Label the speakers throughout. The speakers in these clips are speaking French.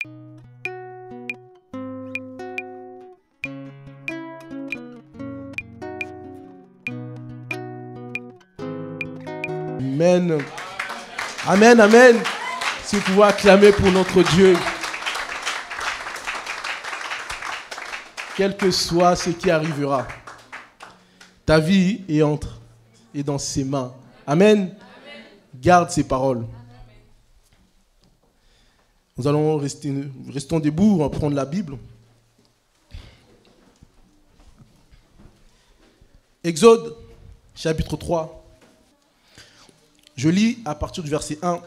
Speaker 1: Amen. Amen, amen. Si vous pouvez acclamer pour notre Dieu. Quel que soit ce qui arrivera, ta vie est dans ses mains. Amen. Amen. Garde ses paroles. Nous allons restons debout, on va prendre la Bible. Exode, chapitre 3. Je lis à partir du verset 1.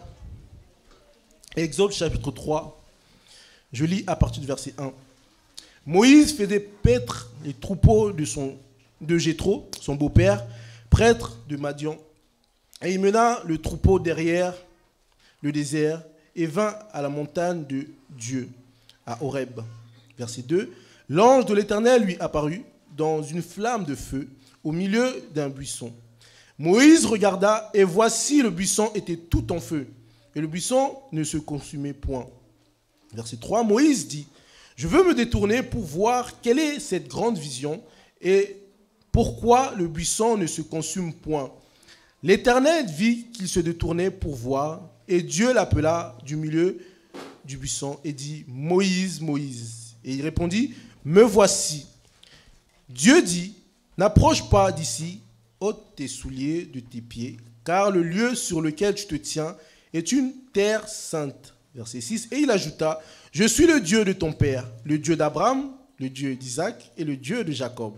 Speaker 1: Exode, chapitre 3. Je lis à partir du verset 1. Moïse faisait paître les troupeaux de Jéthro, son beau-père, prêtre de Madian. Et il mena le troupeau derrière le désert et vint à la montagne de Dieu, à Horeb. Verset 2. L'ange de l'Éternel lui apparut dans une flamme de feu au milieu d'un buisson. Moïse regarda et voici le buisson était tout en feu et le buisson ne se consumait point. Verset 3. Moïse dit: je veux me détourner pour voir quelle est cette grande vision et pourquoi le buisson ne se consume point. L'Éternel vit qu'il se détournait pour voir, et Dieu l'appela du milieu du buisson et dit: Moïse, Moïse. Et il répondit: me voici. Dieu dit: n'approche pas d'ici, ôte tes souliers de tes pieds, car le lieu sur lequel tu te tiens est une terre sainte. Verset 6. Et il ajouta: je suis le Dieu de ton père, le Dieu d'Abraham, le Dieu d'Isaac et le Dieu de Jacob.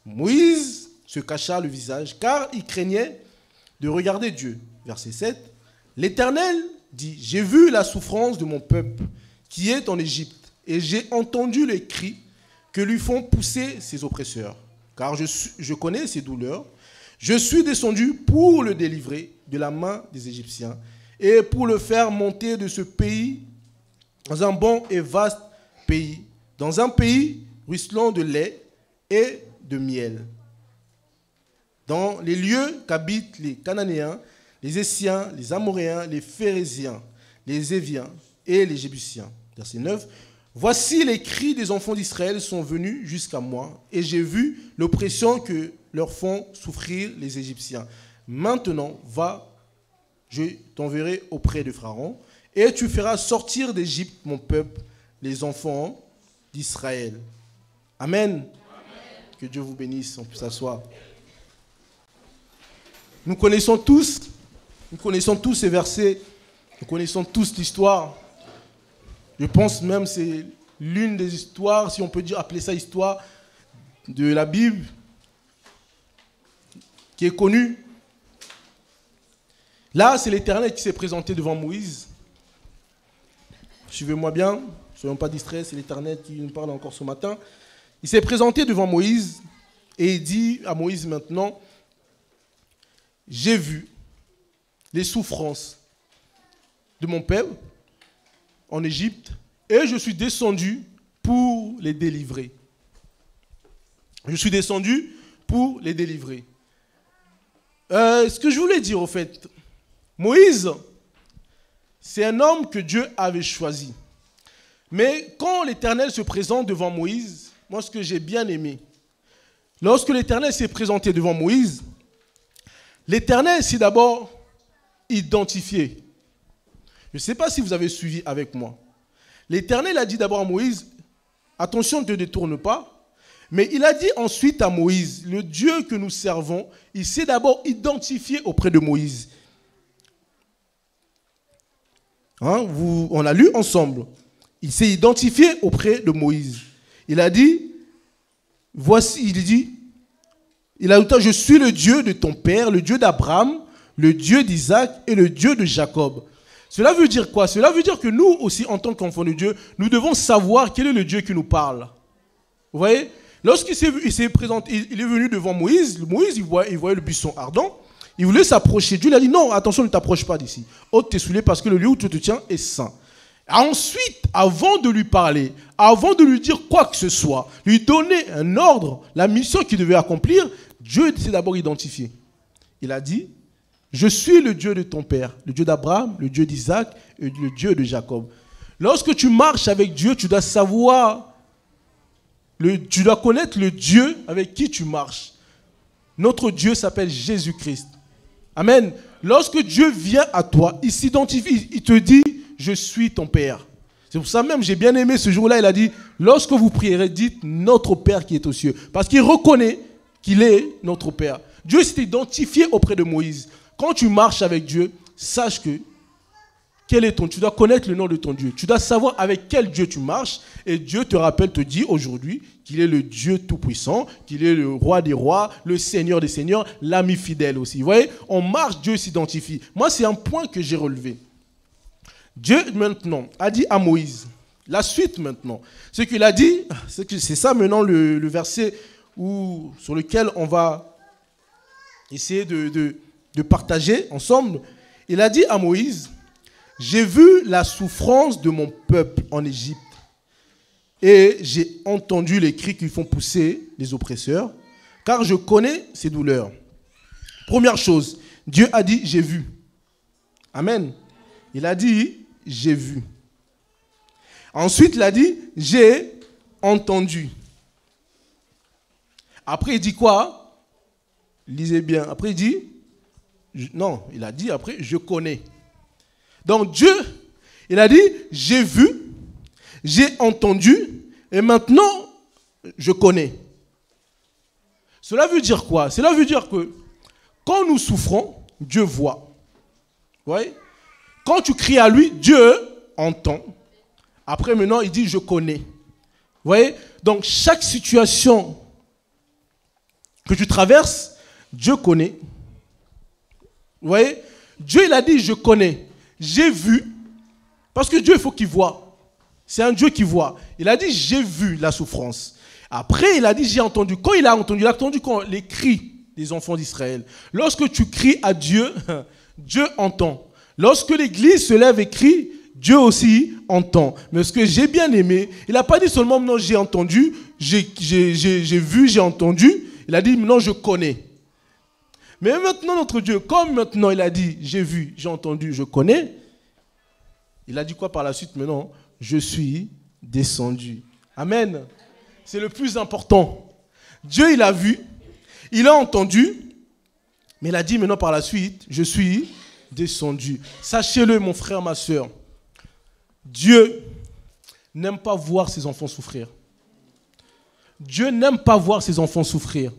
Speaker 1: Moïse se cacha le visage, car il craignait de regarder Dieu. Verset 7. L'Éternel dit: j'ai vu la souffrance de mon peuple qui est en Égypte, et j'ai entendu les cris que lui font pousser ses oppresseurs, car je connais ses douleurs. Je suis descendu pour le délivrer de la main des Égyptiens et pour le faire monter de ce pays dans un bon et vaste pays, dans un pays ruisselant de lait et de miel, dans les lieux qu'habitent les Cananéens, les Essiens, les Amoréens, les Phéréziens, les Éviens et les Jébusiens. Verset 9. Voici les cris des enfants d'Israël sont venus jusqu'à moi, et j'ai vu l'oppression que leur font souffrir les Égyptiens. Maintenant, va, je t'enverrai auprès de Pharaon, et tu feras sortir d'Égypte mon peuple, les enfants d'Israël. Amen. Amen. Que Dieu vous bénisse, on peut s'asseoir. Nous connaissons tous ces versets, nous connaissons tous l'histoire. Je pense même que c'est l'une des histoires, si on peut appeler ça histoire, de la Bible, qui est connue. Là, c'est l'Éternel qui s'est présenté devant Moïse. Suivez-moi bien, ne soyons pas distraits, c'est l'Éternel qui nous parle encore ce matin. Il s'est présenté devant Moïse et il dit à Moïse maintenant: j'ai vu les souffrances de mon peuple en Égypte et je suis descendu pour les délivrer. Je suis descendu pour les délivrer. Ce que je voulais dire au fait, Moïse, c'est un homme que Dieu avait choisi. Mais quand l'Éternel se présente devant Moïse, moi ce que j'ai bien aimé, lorsque l'Éternel s'est présenté devant Moïse, l'Éternel s'est d'abord identifié. Je ne sais pas si vous avez suivi avec moi. L'Éternel a dit d'abord à Moïse: attention, ne te détourne pas. Mais il a dit ensuite à Moïse, le Dieu que nous servons, il s'est d'abord identifié auprès de Moïse. On a lu ensemble. Il s'est identifié auprès de Moïse. Il a dit, il a ajouté: je suis le Dieu de ton père, le Dieu d'Abraham, le Dieu d'Isaac et le Dieu de Jacob. Cela veut dire quoi? Cela veut dire que nous aussi, en tant qu'enfants de Dieu, nous devons savoir quel est le Dieu qui nous parle. Vous voyez? Lorsqu'il s'est présenté, il est venu devant Moïse. Moïse, il voyait le buisson ardent. Il voulait s'approcher. Dieu lui a dit: non, attention, ne t'approche pas d'ici. Ôte tes souliers parce que le lieu où tu te tiens est saint. Ensuite, avant de lui parler, avant de lui dire quoi que ce soit, lui donner un ordre, la mission qu'il devait accomplir, Dieu s'est d'abord identifié. Il a dit: je suis le Dieu de ton père, le Dieu d'Abraham, le Dieu d'Isaac et le Dieu de Jacob. Lorsque tu marches avec Dieu, tu dois savoir, tu dois connaître le Dieu avec qui tu marches. Notre Dieu s'appelle Jésus-Christ. Amen. Lorsque Dieu vient à toi, il s'identifie, il te dit, je suis ton Père. C'est pour ça même, j'ai bien aimé ce jour-là, il a dit, lorsque vous prierez, dites notre Père qui est aux cieux. Parce qu'il reconnaît qu'il est notre Père. Dieu s'est identifié auprès de Moïse. Quand tu marches avec Dieu, sache que tu dois connaître le nom de ton Dieu. Tu dois savoir avec quel Dieu tu marches. Et Dieu te rappelle, te dit aujourd'hui qu'il est le Dieu tout-puissant, qu'il est le roi des rois, le Seigneur des seigneurs, l'ami fidèle aussi. Vous voyez, on marche, Dieu s'identifie. Moi, c'est un point que j'ai relevé. Dieu, maintenant, a dit à Moïse, la suite maintenant, ce qu'il a dit, c'est ça maintenant le verset sur lequel on va essayer de partager ensemble. Il a dit à Moïse, j'ai vu la souffrance de mon peuple en Égypte et j'ai entendu les cris qui font pousser les oppresseurs, car je connais ces douleurs. Première chose, Dieu a dit, j'ai vu. Amen. Il a dit, j'ai vu. Ensuite, il a dit, j'ai entendu. Après, il dit quoi? Lisez bien. Après, il dit, non, il a dit après, je connais. Donc Dieu, il a dit, j'ai vu, j'ai entendu, et maintenant, je connais. Cela veut dire quoi? Cela veut dire que quand nous souffrons, Dieu voit. Vous voyez? Quand tu cries à lui, Dieu entend. Après, maintenant, il dit, je connais. Vous voyez? Donc, chaque situation que tu traverses, Dieu connaît. Vous voyez? Dieu, il a dit, je connais. J'ai vu, parce que Dieu, il faut qu'il voit. C'est un Dieu qui voit. Il a dit, j'ai vu la souffrance. Après, il a dit, j'ai entendu. Quand il a entendu quand les cris des enfants d'Israël. Lorsque tu cries à Dieu, Dieu entend. Lorsque l'Église se lève et crie, Dieu aussi entend. Mais ce que j'ai bien aimé, il n'a pas dit seulement, non, j'ai entendu, j'ai vu, j'ai entendu. Il a dit, non, je connais. Mais maintenant, notre Dieu, comme maintenant il a dit, j'ai vu, j'ai entendu, je connais, il a dit quoi par la suite maintenant? Je suis descendu. Amen. C'est le plus important. Dieu, il a vu, il a entendu, mais il a dit maintenant par la suite, je suis descendu. Sachez-le, mon frère, ma soeur, Dieu n'aime pas voir ses enfants souffrir. Dieu n'aime pas voir ses enfants souffrir.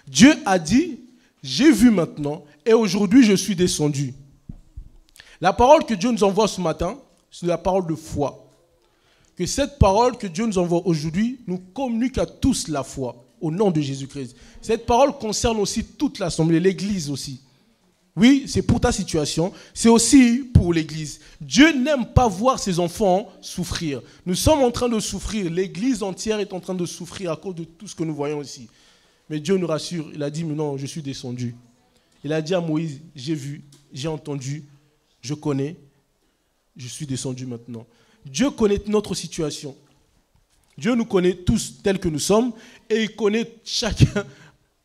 Speaker 1: Dieu a dit, j'ai vu maintenant et aujourd'hui je suis descendu. La parole que Dieu nous envoie ce matin, c'est la parole de foi. Que cette parole que Dieu nous envoie aujourd'hui nous communique à tous la foi au nom de Jésus-Christ. Cette parole concerne aussi toute l'assemblée, l'Église aussi. Oui, c'est pour ta situation, c'est aussi pour l'Église. Dieu n'aime pas voir ses enfants souffrir. Nous sommes en train de souffrir, l'Église entière est en train de souffrir à cause de tout ce que nous voyons ici. Mais Dieu nous rassure, il a dit, mais non, je suis descendu. Il a dit à Moïse, j'ai vu, j'ai entendu, je connais, je suis descendu maintenant. Dieu connaît notre situation. Dieu nous connaît tous tels que nous sommes et il connaît chacun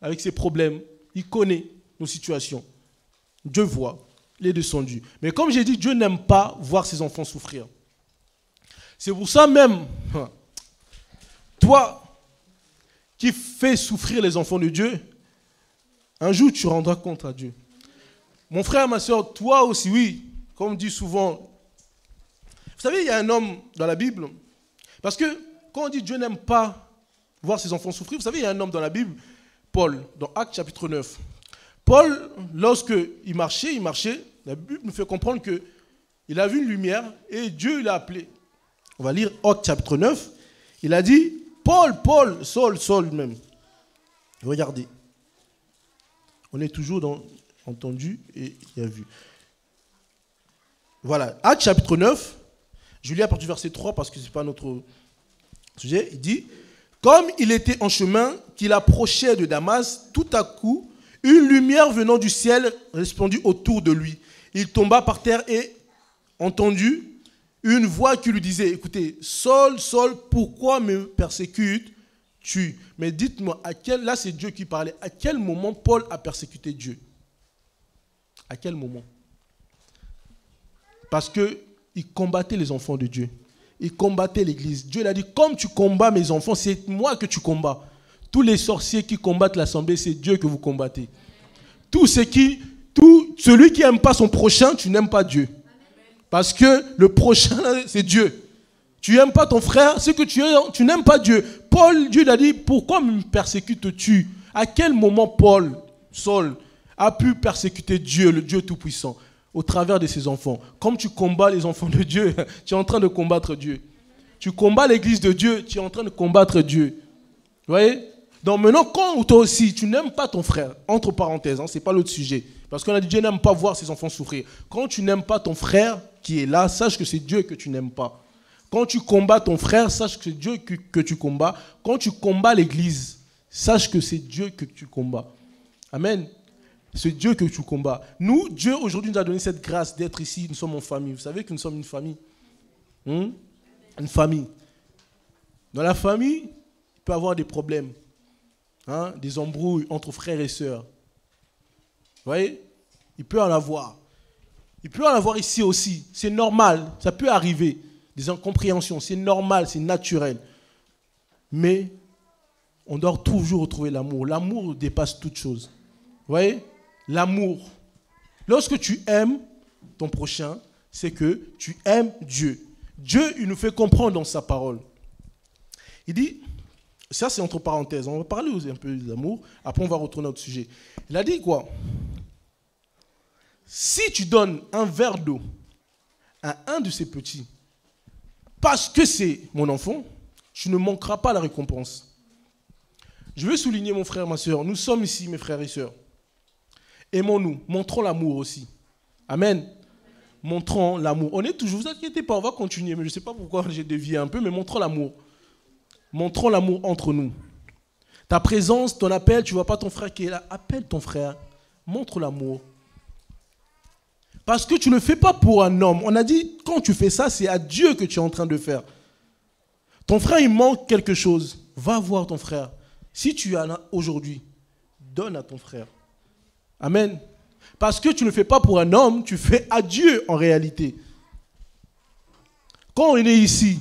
Speaker 1: avec ses problèmes. Il connaît nos situations. Dieu voit, il est descendu. Mais comme j'ai dit, Dieu n'aime pas voir ses enfants souffrir. C'est pour ça même, toi qui fais souffrir les enfants de Dieu, un jour tu rendras compte à Dieu. Mon frère, ma soeur, toi aussi, oui, comme on dit souvent. Vous savez, il y a un homme dans la Bible, parce que quand on dit Dieu n'aime pas voir ses enfants souffrir, vous savez, il y a un homme dans la Bible, Paul, dans Actes chapitre 9. Paul, lorsqu'il marchait, la Bible nous fait comprendre qu'il a vu une lumière et Dieu l'a appelé. On va lire Actes chapitre 9. Il a dit, Paul, Saul même. Regardez. On est toujours dans entendu et il a vu. Voilà, Actes chapitre 9. Je lis à partir du verset 3 parce que ce n'est pas notre sujet. Il dit, comme il était en chemin, qu'il approchait de Damas, tout à coup, une lumière venant du ciel resplendit autour de lui. Il tomba par terre et entendit une voix qui lui disait, écoutez, Saul, Saul, pourquoi me persécutes-tu? Mais dites-moi, là c'est Dieu qui parlait, à quel moment Paul a persécuté Dieu? À quel moment? Parce qu'il combattait les enfants de Dieu. il combattait l'église. Dieu l'a dit, comme tu combats mes enfants, c'est moi que tu combats. Tous les sorciers qui combattent l'assemblée, c'est Dieu que vous combattez. Celui qui n'aime pas son prochain, tu n'aimes pas Dieu. Parce que le prochain, c'est Dieu. Tu n'aimes pas ton frère, c'est que tu n'aimes pas Dieu. Dieu l'a dit, pourquoi me persécutes-tu? À quel moment Saul, a pu persécuter Dieu, le Dieu Tout-Puissant, au travers de ses enfants? Comme tu combats les enfants de Dieu, tu es en train de combattre Dieu. Tu combats l'église de Dieu, tu es en train de combattre Dieu. Vous voyez? Donc maintenant, quand toi aussi, tu n'aimes pas ton frère, entre parenthèses, ce n'est pas l'autre sujet, parce qu'on a dit Dieu n'aime pas voir ses enfants souffrir. Quand tu n'aimes pas ton frère qui est là, sache que c'est Dieu que tu n'aimes pas. Quand tu combats ton frère, sache que c'est Dieu que tu combats. Quand tu combats l'église, sache que c'est Dieu que tu combats. Amen. C'est Dieu que tu combats. Nous, Dieu aujourd'hui nous a donné cette grâce d'être ici, nous sommes en famille. Vous savez que nous sommes une famille. Une famille. Dans la famille, il peut y avoir des problèmes. Des embrouilles entre frères et sœurs. Vous voyez? Il peut en avoir. Il peut en avoir ici aussi. C'est normal. Ça peut arriver. Des incompréhensions. C'est normal. C'est naturel. Mais on doit toujours retrouver l'amour. L'amour dépasse toute chose. Vous voyez? L'amour. Lorsque tu aimes ton prochain, c'est que tu aimes Dieu. Dieu, il nous fait comprendre dans sa parole. Il dit... Ça, c'est entre parenthèses. On va parler un peu d'amour. Après, on va retourner à notre sujet. Il a dit quoi? Si tu donnes un verre d'eau à un de ces petits, parce que c'est mon enfant, tu ne manqueras pas la récompense. Je veux souligner, mon frère, ma soeur, nous sommes ici, mes frères et sœurs. Aimons-nous, montrons l'amour aussi. Amen. Montrons l'amour. On est toujours, vous inquiétez pas, on va continuer, mais je ne sais pas pourquoi j'ai dévié un peu, mais montrons l'amour. Montrons l'amour entre nous. Ta présence, ton appel, tu ne vois pas ton frère qui est là. Appelle ton frère. Montre l'amour. Parce que tu ne le fais pas pour un homme. On a dit, quand tu fais ça, c'est à Dieu que tu es en train de faire. Ton frère, il manque quelque chose. Va voir ton frère. Si tu en as aujourd'hui, donne à ton frère. Amen. Parce que tu ne le fais pas pour un homme, tu fais à Dieu en réalité. Quand on est ici,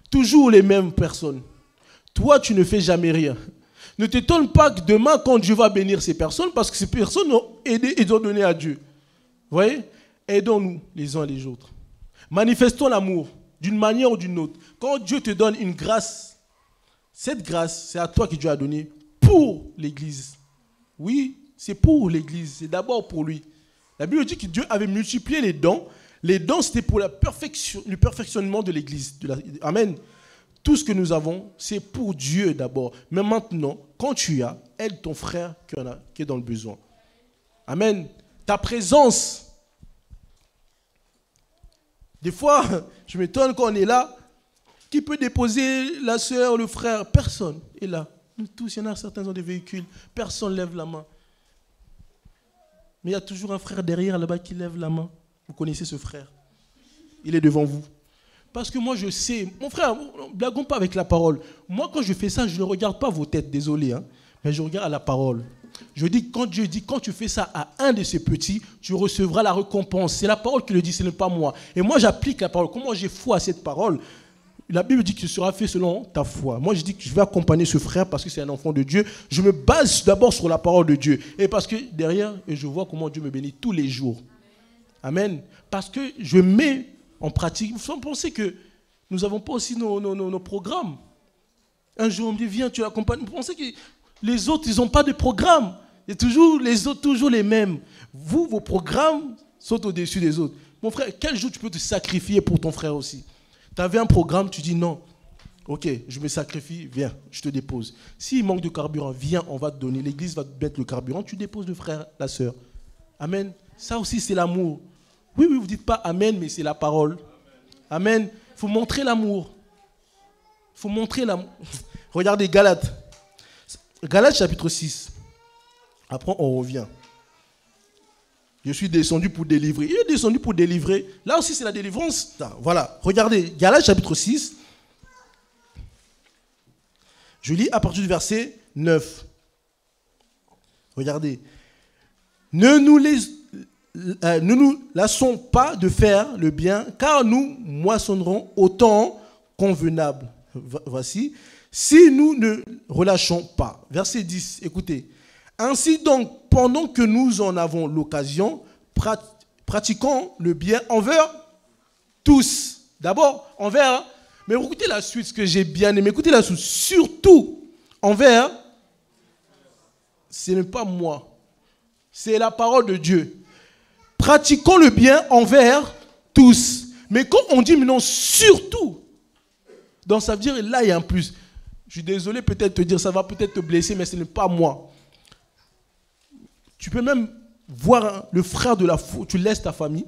Speaker 1: toujours les mêmes personnes. Toi, tu ne fais jamais rien. Ne t'étonne pas que demain, quand Dieu va bénir ces personnes, parce que ces personnes ont aidé et ont donné à Dieu. Vous voyez? Aidons-nous les uns les autres. Manifestons l'amour d'une manière ou d'une autre. Quand Dieu te donne une grâce, cette grâce, c'est à toi que Dieu a donné pour l'Église. Oui, c'est pour l'Église. C'est d'abord pour lui. La Bible dit que Dieu avait multiplié les dons. Les dons, c'était pour le perfectionnement de l'Église. Amen. Tout ce que nous avons, c'est pour Dieu d'abord. Mais maintenant, quand tu as, aide ton frère qui est dans le besoin. Amen. Ta présence. Des fois, je m'étonne quand on est là. Qui peut déposer la sœur, le frère? Personne est là. Nous tous, il y en a certains ont des véhicules. Personne ne lève la main. Mais il y a toujours un frère derrière là-bas qui lève la main. Vous connaissez ce frère. Il est devant vous. Parce que moi, je sais. Mon frère, ne blaguons pas avec la parole. Moi, quand je fais ça, je ne regarde pas vos têtes, désolé. Mais je regarde à la parole. Je dis, quand Dieu dit, quand tu fais ça à un de ces petits, tu recevras la récompense. C'est la parole qui le dit, ce n'est pas moi. Et moi, j'applique la parole. Comment j'ai foi à cette parole? La Bible dit que ce sera fait selon ta foi. Moi, je dis que je vais accompagner ce frère parce que c'est un enfant de Dieu. Je me base d'abord sur la parole de Dieu. Et parce que derrière, je vois comment Dieu me bénit tous les jours. Amen. Parce que je mets en pratique. Vous pensez que nous n'avons pas aussi nos programmes. Un jour, on me dit, viens, tu l'accompagnes. Vous pensez que les autres, ils n'ont pas de programme. Et toujours les autres, toujours les mêmes. Vous, vos programmes sont au-dessus des autres. Mon frère, quel jour tu peux te sacrifier pour ton frère aussi? Tu avais un programme, tu dis non. Ok, je me sacrifie, viens, je te dépose. S'il manque de carburant, viens, on va te donner. L'église va te mettre le carburant, tu déposes le frère, la sœur. Amen. Ça aussi, c'est l'amour. Oui, vous ne dites pas amen, mais c'est la parole. Amen. Il faut montrer l'amour. Il faut montrer l'amour. Regardez Galates. Galates chapitre 6. Après, on revient. Je suis descendu pour délivrer. Il est descendu pour délivrer. Là aussi, c'est la délivrance. Voilà. Regardez, Galates chapitre 6. Je lis à partir du verset 9. Regardez. ne nous lassons pas de faire le bien, car nous moissonnerons au temps convenable. Voici, si nous ne relâchons pas. Verset 10, écoutez. Ainsi donc, pendant que nous en avons l'occasion, pratiquons le bien envers tous. D'abord, envers, mais écoutez la suite, ce que j'ai bien aimé, écoutez la suite, surtout envers, ce n'est pas moi, c'est la parole de Dieu. Pratiquons le bien envers tous. Mais quand on dit maintenant surtout, donc ça veut dire là il y a un plus. Je suis désolé peut-être te dire, ça va peut-être te blesser, mais ce n'est pas moi. Tu peux même voir le frère de la foi, tu laisses ta famille,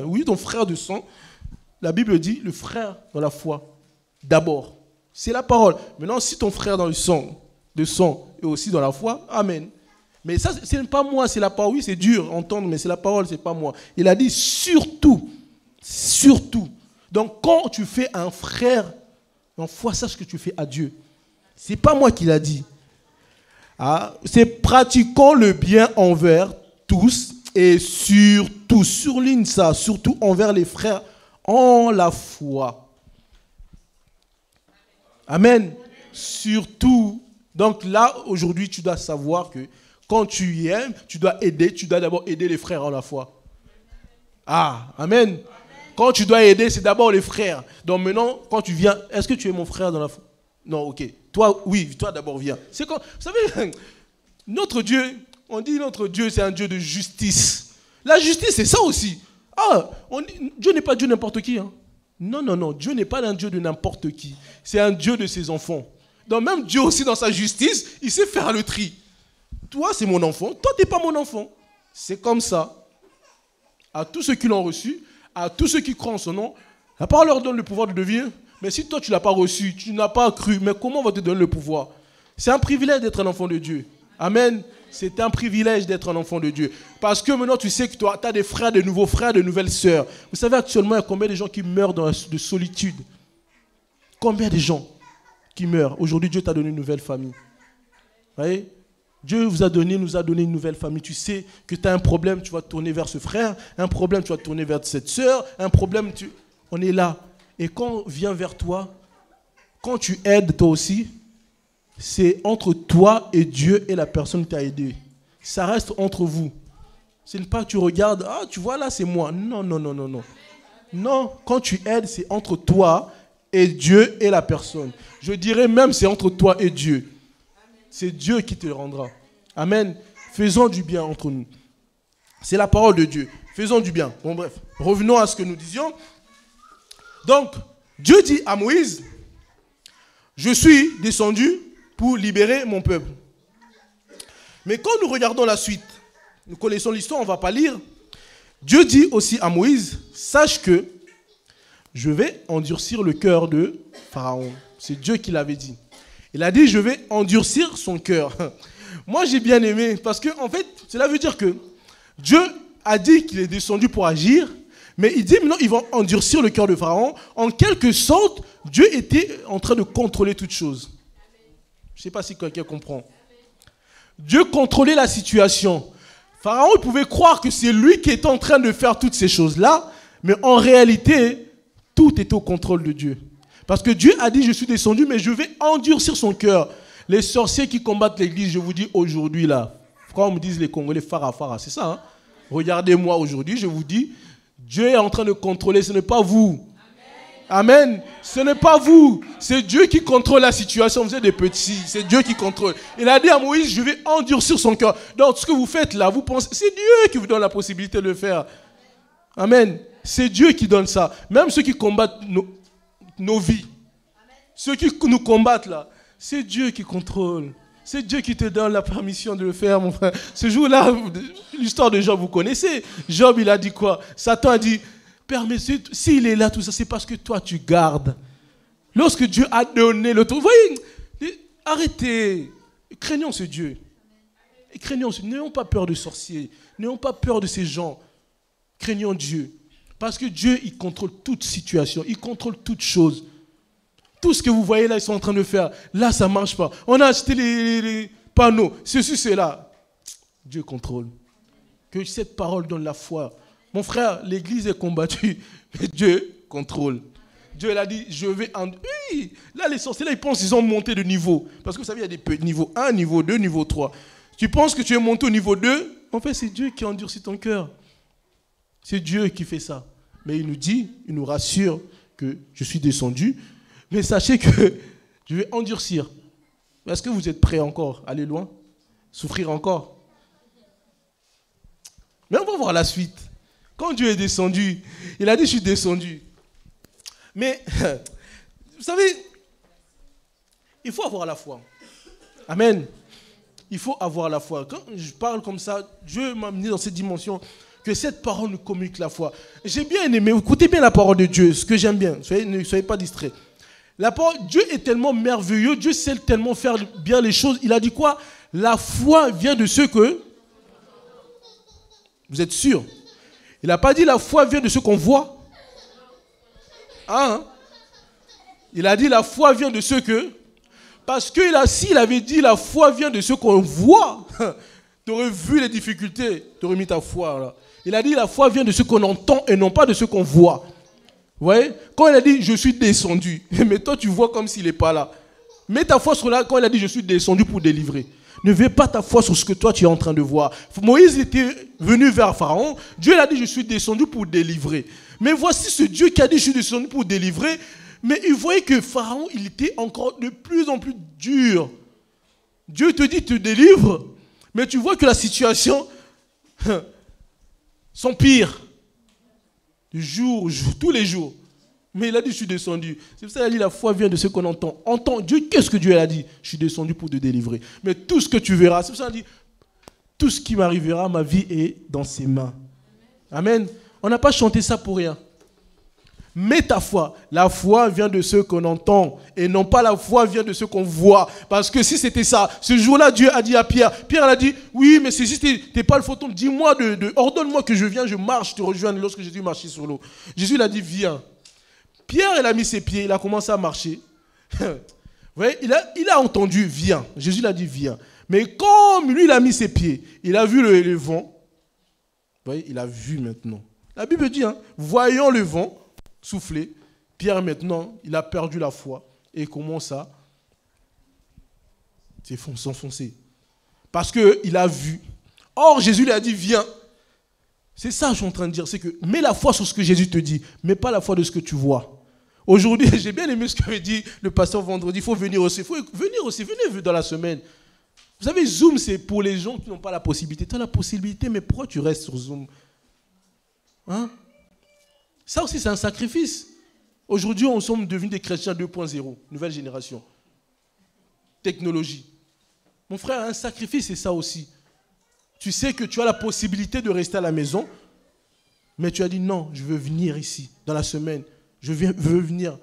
Speaker 1: oui, ton frère de sang. La Bible dit le frère dans la foi, d'abord. C'est la parole. Maintenant, si ton frère dans le sang, de sang et aussi dans la foi, amen. Mais ça, ce n'est pas moi, c'est la parole. Oui, c'est dur à entendre, mais c'est la parole, ce n'est pas moi. Il a dit surtout, surtout. Donc, quand tu fais un frère en foi, sache ce que tu fais à Dieu. Ce n'est pas moi qui l'a dit. Ah, c'est pratiquons le bien envers tous et surtout, surligne ça, surtout envers les frères en la foi. Amen. Surtout. Donc là, aujourd'hui, tu dois savoir que quand tu aimes, tu dois aider. Tu dois d'abord aider les frères en la foi. Ah, amen. Quand tu dois aider, c'est d'abord les frères. Donc maintenant, quand tu viens, est-ce que tu es mon frère dans la foi? Non, ok. Toi, oui, toi d'abord viens. C'est quand, vous savez, notre Dieu, on dit notre Dieu, c'est un Dieu de justice. La justice, c'est ça aussi. Ah, Dieu n'est pas Dieu n'importe qui. Hein. Non, non, non. Dieu n'est pas un Dieu de n'importe qui. C'est un Dieu de ses enfants. Donc même Dieu aussi, dans sa justice, il sait faire le tri. Toi, c'est mon enfant. Toi, tu n'es pas mon enfant. C'est comme ça. À tous ceux qui l'ont reçu, à tous ceux qui croient en son nom, la parole leur donne le pouvoir de devenir. Mais si toi, tu ne l'as pas reçu, tu n'as pas cru, mais comment on va te donner le pouvoir? C'est un privilège d'être un enfant de Dieu. Amen. C'est un privilège d'être un enfant de Dieu. Parce que maintenant, tu sais que tu as des frères, de nouveaux frères, de nouvelles sœurs. Vous savez actuellement, il y a combien de gens qui meurent de solitude? Combien de gens qui meurent? Aujourd'hui, Dieu t'a donné une nouvelle famille. Vous voyez? Dieu nous a donné une nouvelle famille. Tu sais que tu as un problème, tu vas te tourner vers ce frère. Un problème, tu vas te tourner vers cette sœur. Un problème, on est là. Et quand on vient vers toi, quand tu aides toi aussi, c'est entre toi et Dieu et la personne qui t'a aidé. Ça reste entre vous. Ce n'est pas que tu regardes, ah tu vois là c'est moi. Non, non, non, non, non. Non, quand tu aides, c'est entre toi et Dieu et la personne. Je dirais même c'est entre toi et Dieu. C'est Dieu qui te le rendra. Amen. Faisons du bien entre nous. C'est la parole de Dieu. Faisons du bien. Bon bref, revenons à ce que nous disions. Donc, Dieu dit à Moïse, je suis descendu pour libérer mon peuple. Mais quand nous regardons la suite, nous connaissons l'histoire, on ne va pas lire. Dieu dit aussi à Moïse, sache que je vais endurcir le cœur de Pharaon. C'est Dieu qui l'avait dit. Il a dit, je vais endurcir son cœur. Moi, j'ai bien aimé, parce que en fait, cela veut dire que Dieu a dit qu'il est descendu pour agir, mais il dit maintenant, ils vont endurcir le cœur de Pharaon. En quelque sorte, Dieu était en train de contrôler toutes choses. Je ne sais pas si quelqu'un comprend. Dieu contrôlait la situation. Pharaon il pouvait croire que c'est lui qui était en train de faire toutes ces choses-là, mais en réalité, tout est au contrôle de Dieu. Parce que Dieu a dit, je suis descendu, mais je vais endurcir son cœur. Les sorciers qui combattent l'église, je vous dis aujourd'hui là, quand on me dit les Congolais, Farah, c'est ça. Hein? Regardez-moi aujourd'hui, je vous dis, Dieu est en train de contrôler, ce n'est pas vous. Amen. Ce n'est pas vous. C'est Dieu qui contrôle la situation. Vous êtes des petits. C'est Dieu qui contrôle. Il a dit à Moïse, je vais endurcir son cœur. Donc, ce que vous faites là, vous pensez, c'est Dieu qui vous donne la possibilité de le faire. Amen. C'est Dieu qui donne ça. Même ceux qui combattent nos vies. Ceux qui nous combattent là, c'est Dieu qui contrôle. C'est Dieu qui te donne la permission de le faire, mon frère. Ce jour-là, l'histoire de Job, vous connaissez. Job, il a dit quoi? Satan a dit, permets, s'il est là, tout ça, c'est parce que toi, tu gardes. Lorsque Dieu a donné le tout, voyez, arrêtez. Craignons ce Dieu. Craignons, n'ayons pas peur de sorciers. N'ayons pas peur de ces gens. Craignons Dieu. Parce que Dieu, il contrôle toute situation. Il contrôle toute chose. Tout ce que vous voyez là, ils sont en train de faire. Là, ça ne marche pas. On a acheté les panneaux. Ceci, cela. Dieu contrôle. Que cette parole donne la foi. Mon frère, l'église est combattue, mais Dieu contrôle. Dieu il a dit, je vais en... Oui, là les sorciers, là, ils pensent qu'ils ont monté de niveau. Parce que vous savez, il y a des niveaux 1, niveau 2, niveau 3. Tu penses que tu es monté au niveau 2, en fait, c'est Dieu qui endurcit ton cœur. C'est Dieu qui fait ça. Mais il nous dit, il nous rassure que je suis descendu. Mais sachez que je vais endurcir. Est-ce que vous êtes prêts encore à aller loin? Souffrir encore? Mais on va voir la suite. Quand Dieu est descendu, il a dit, je suis descendu. Mais, vous savez, il faut avoir la foi. Amen. Il faut avoir la foi. Quand je parle comme ça, Dieu m'a amené dans cette dimension que cette parole nous communique la foi. J'ai bien aimé, écoutez bien la parole de Dieu, ce que j'aime bien. Ne soyez pas distraits. La parole, Dieu est tellement merveilleux, Dieu sait tellement faire bien les choses. Il a dit quoi? La foi vient de ceux que... Vous êtes sûr? Il n'a pas dit la foi vient de ceux qu'on voit. Hein? Il a dit la foi vient de ceux que... Parce que s'il avait dit la foi vient de ceux qu'on voit, tu aurais vu les difficultés, tu aurais mis ta foi là. Il a dit la foi vient de ceux qu'on entend et non pas de ceux qu'on voit. Vous voyez? Quand il a dit je suis descendu, mais toi tu vois comme s'il n'est pas là. Mets ta foi sur là quand il a dit je suis descendu pour délivrer. Ne mets pas ta foi sur ce que toi tu es en train de voir. Moïse était venu vers Pharaon. Dieu il a dit je suis descendu pour délivrer. Mais voici ce Dieu qui a dit je suis descendu pour délivrer. Mais il voyait que Pharaon il était encore de plus en plus dur. Dieu te dit te délivre. Mais tu vois que la situation s'empire. Du jour au jour, tous les jours. Mais il a dit, je suis descendu. C'est pour ça qu'il a dit, la foi vient de ce qu'on entend. Entends Dieu, qu'est-ce que Dieu a dit? Je suis descendu pour te délivrer. Mais tout ce que tu verras, c'est pour ça qu'il a dit, tout ce qui m'arrivera, ma vie est dans ses mains. Amen. On n'a pas chanté ça pour rien. Mets ta foi. La foi vient de ce qu'on entend et non pas la foi vient de ce qu'on voit. Parce que si c'était ça, ce jour-là, Dieu a dit à Pierre, Pierre a dit, oui, mais si tu n'es pas le fantôme, dis-moi, ordonne-moi que je viens, je marche, je te rejoins lorsque Jésus marchait sur l'eau. Jésus l'a dit, viens. Pierre, il a mis ses pieds, il a commencé à marcher. Vous voyez, il a entendu, viens. Jésus l'a dit, viens. Mais comme lui, il a mis ses pieds, il a vu le vent. Vous voyez, il a vu maintenant. La Bible dit, voyant le vent souffler, Pierre maintenant, il a perdu la foi et il commence à s'enfoncer. Parce qu'il a vu. Or, Jésus lui a dit, viens. C'est ça que je suis en train de dire, c'est que mets la foi sur ce que Jésus te dit, mais pas la foi de ce que tu vois. Aujourd'hui, j'ai bien aimé ce qu'avait dit le pasteur vendredi, il faut venir aussi. Venez dans la semaine. Vous savez, Zoom, c'est pour les gens qui n'ont pas la possibilité. Tu as la possibilité, mais pourquoi tu restes sur Zoom? Hein? Ça aussi, c'est un sacrifice. Aujourd'hui, on sommes devenus des chrétiens 2.0, nouvelle génération. Technologie. Mon frère, un sacrifice, c'est ça aussi. Tu sais que tu as la possibilité de rester à la maison, mais tu as dit non, je veux venir ici, dans la semaine. Je veux venir.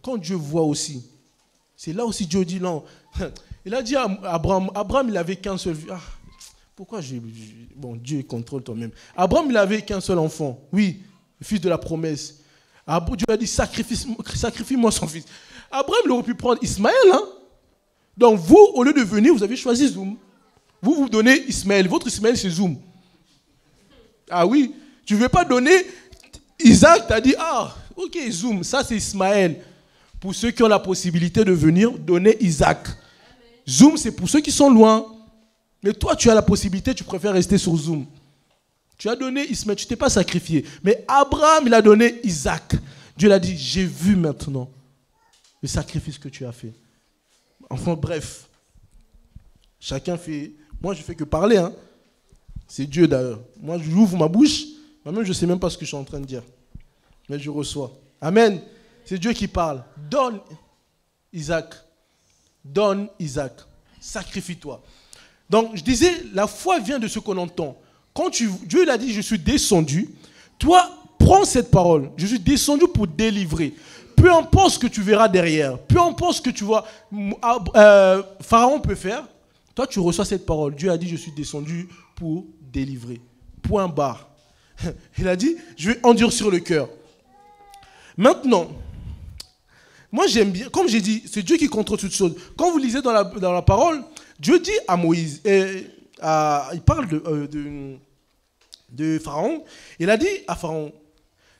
Speaker 1: Quand Dieu voit aussi, c'est là aussi Dieu dit non. Il a dit à Abraham, il n'avait qu'un seul... Ah, pourquoi bon, Dieu contrôle toi-même. Abraham, il n'avait qu'un seul enfant. Oui, le fils de la promesse. Dieu a dit, sacrifie-moi son fils. Abraham, il aurait pu prendre Ismaël. Donc vous, au lieu de venir, vous avez choisi Zoom. Vous donnez Ismaël. Votre Ismaël, c'est Zoom. Ah oui, tu ne veux pas donner Isaac, tu as dit, ah, ok, Zoom, ça c'est Ismaël. Pour ceux qui ont la possibilité de venir, donner Isaac. Zoom, c'est pour ceux qui sont loin. Mais toi, tu as la possibilité, tu préfères rester sur Zoom. Tu as donné Ismaël, tu ne t'es pas sacrifié. Mais Abraham, il a donné Isaac. Dieu l'a dit, j'ai vu maintenant le sacrifice que tu as fait. Enfin, bref. Chacun fait... Moi, je ne fais que parler. C'est Dieu d'ailleurs. Moi, j'ouvre ma bouche. Moi-même, je ne sais même pas ce que je suis en train de dire. Mais je reçois. Amen. C'est Dieu qui parle. Donne Isaac. Donne Isaac. Sacrifie-toi. Donc, je disais, la foi vient de ce qu'on entend. Quand Dieu il a dit, je suis descendu, toi, prends cette parole. Je suis descendu pour délivrer. Peu importe ce que tu verras derrière, peu importe ce que tu vois, Pharaon peut faire, toi, tu reçois cette parole. Dieu a dit, je suis descendu pour délivrer. Point barre. Il a dit, je vais endurcir le cœur. Maintenant, moi j'aime bien, comme j'ai dit, c'est Dieu qui contrôle toutes choses. Quand vous lisez dans la parole, Dieu dit à Moïse, il parle de Pharaon. Il a dit à Pharaon,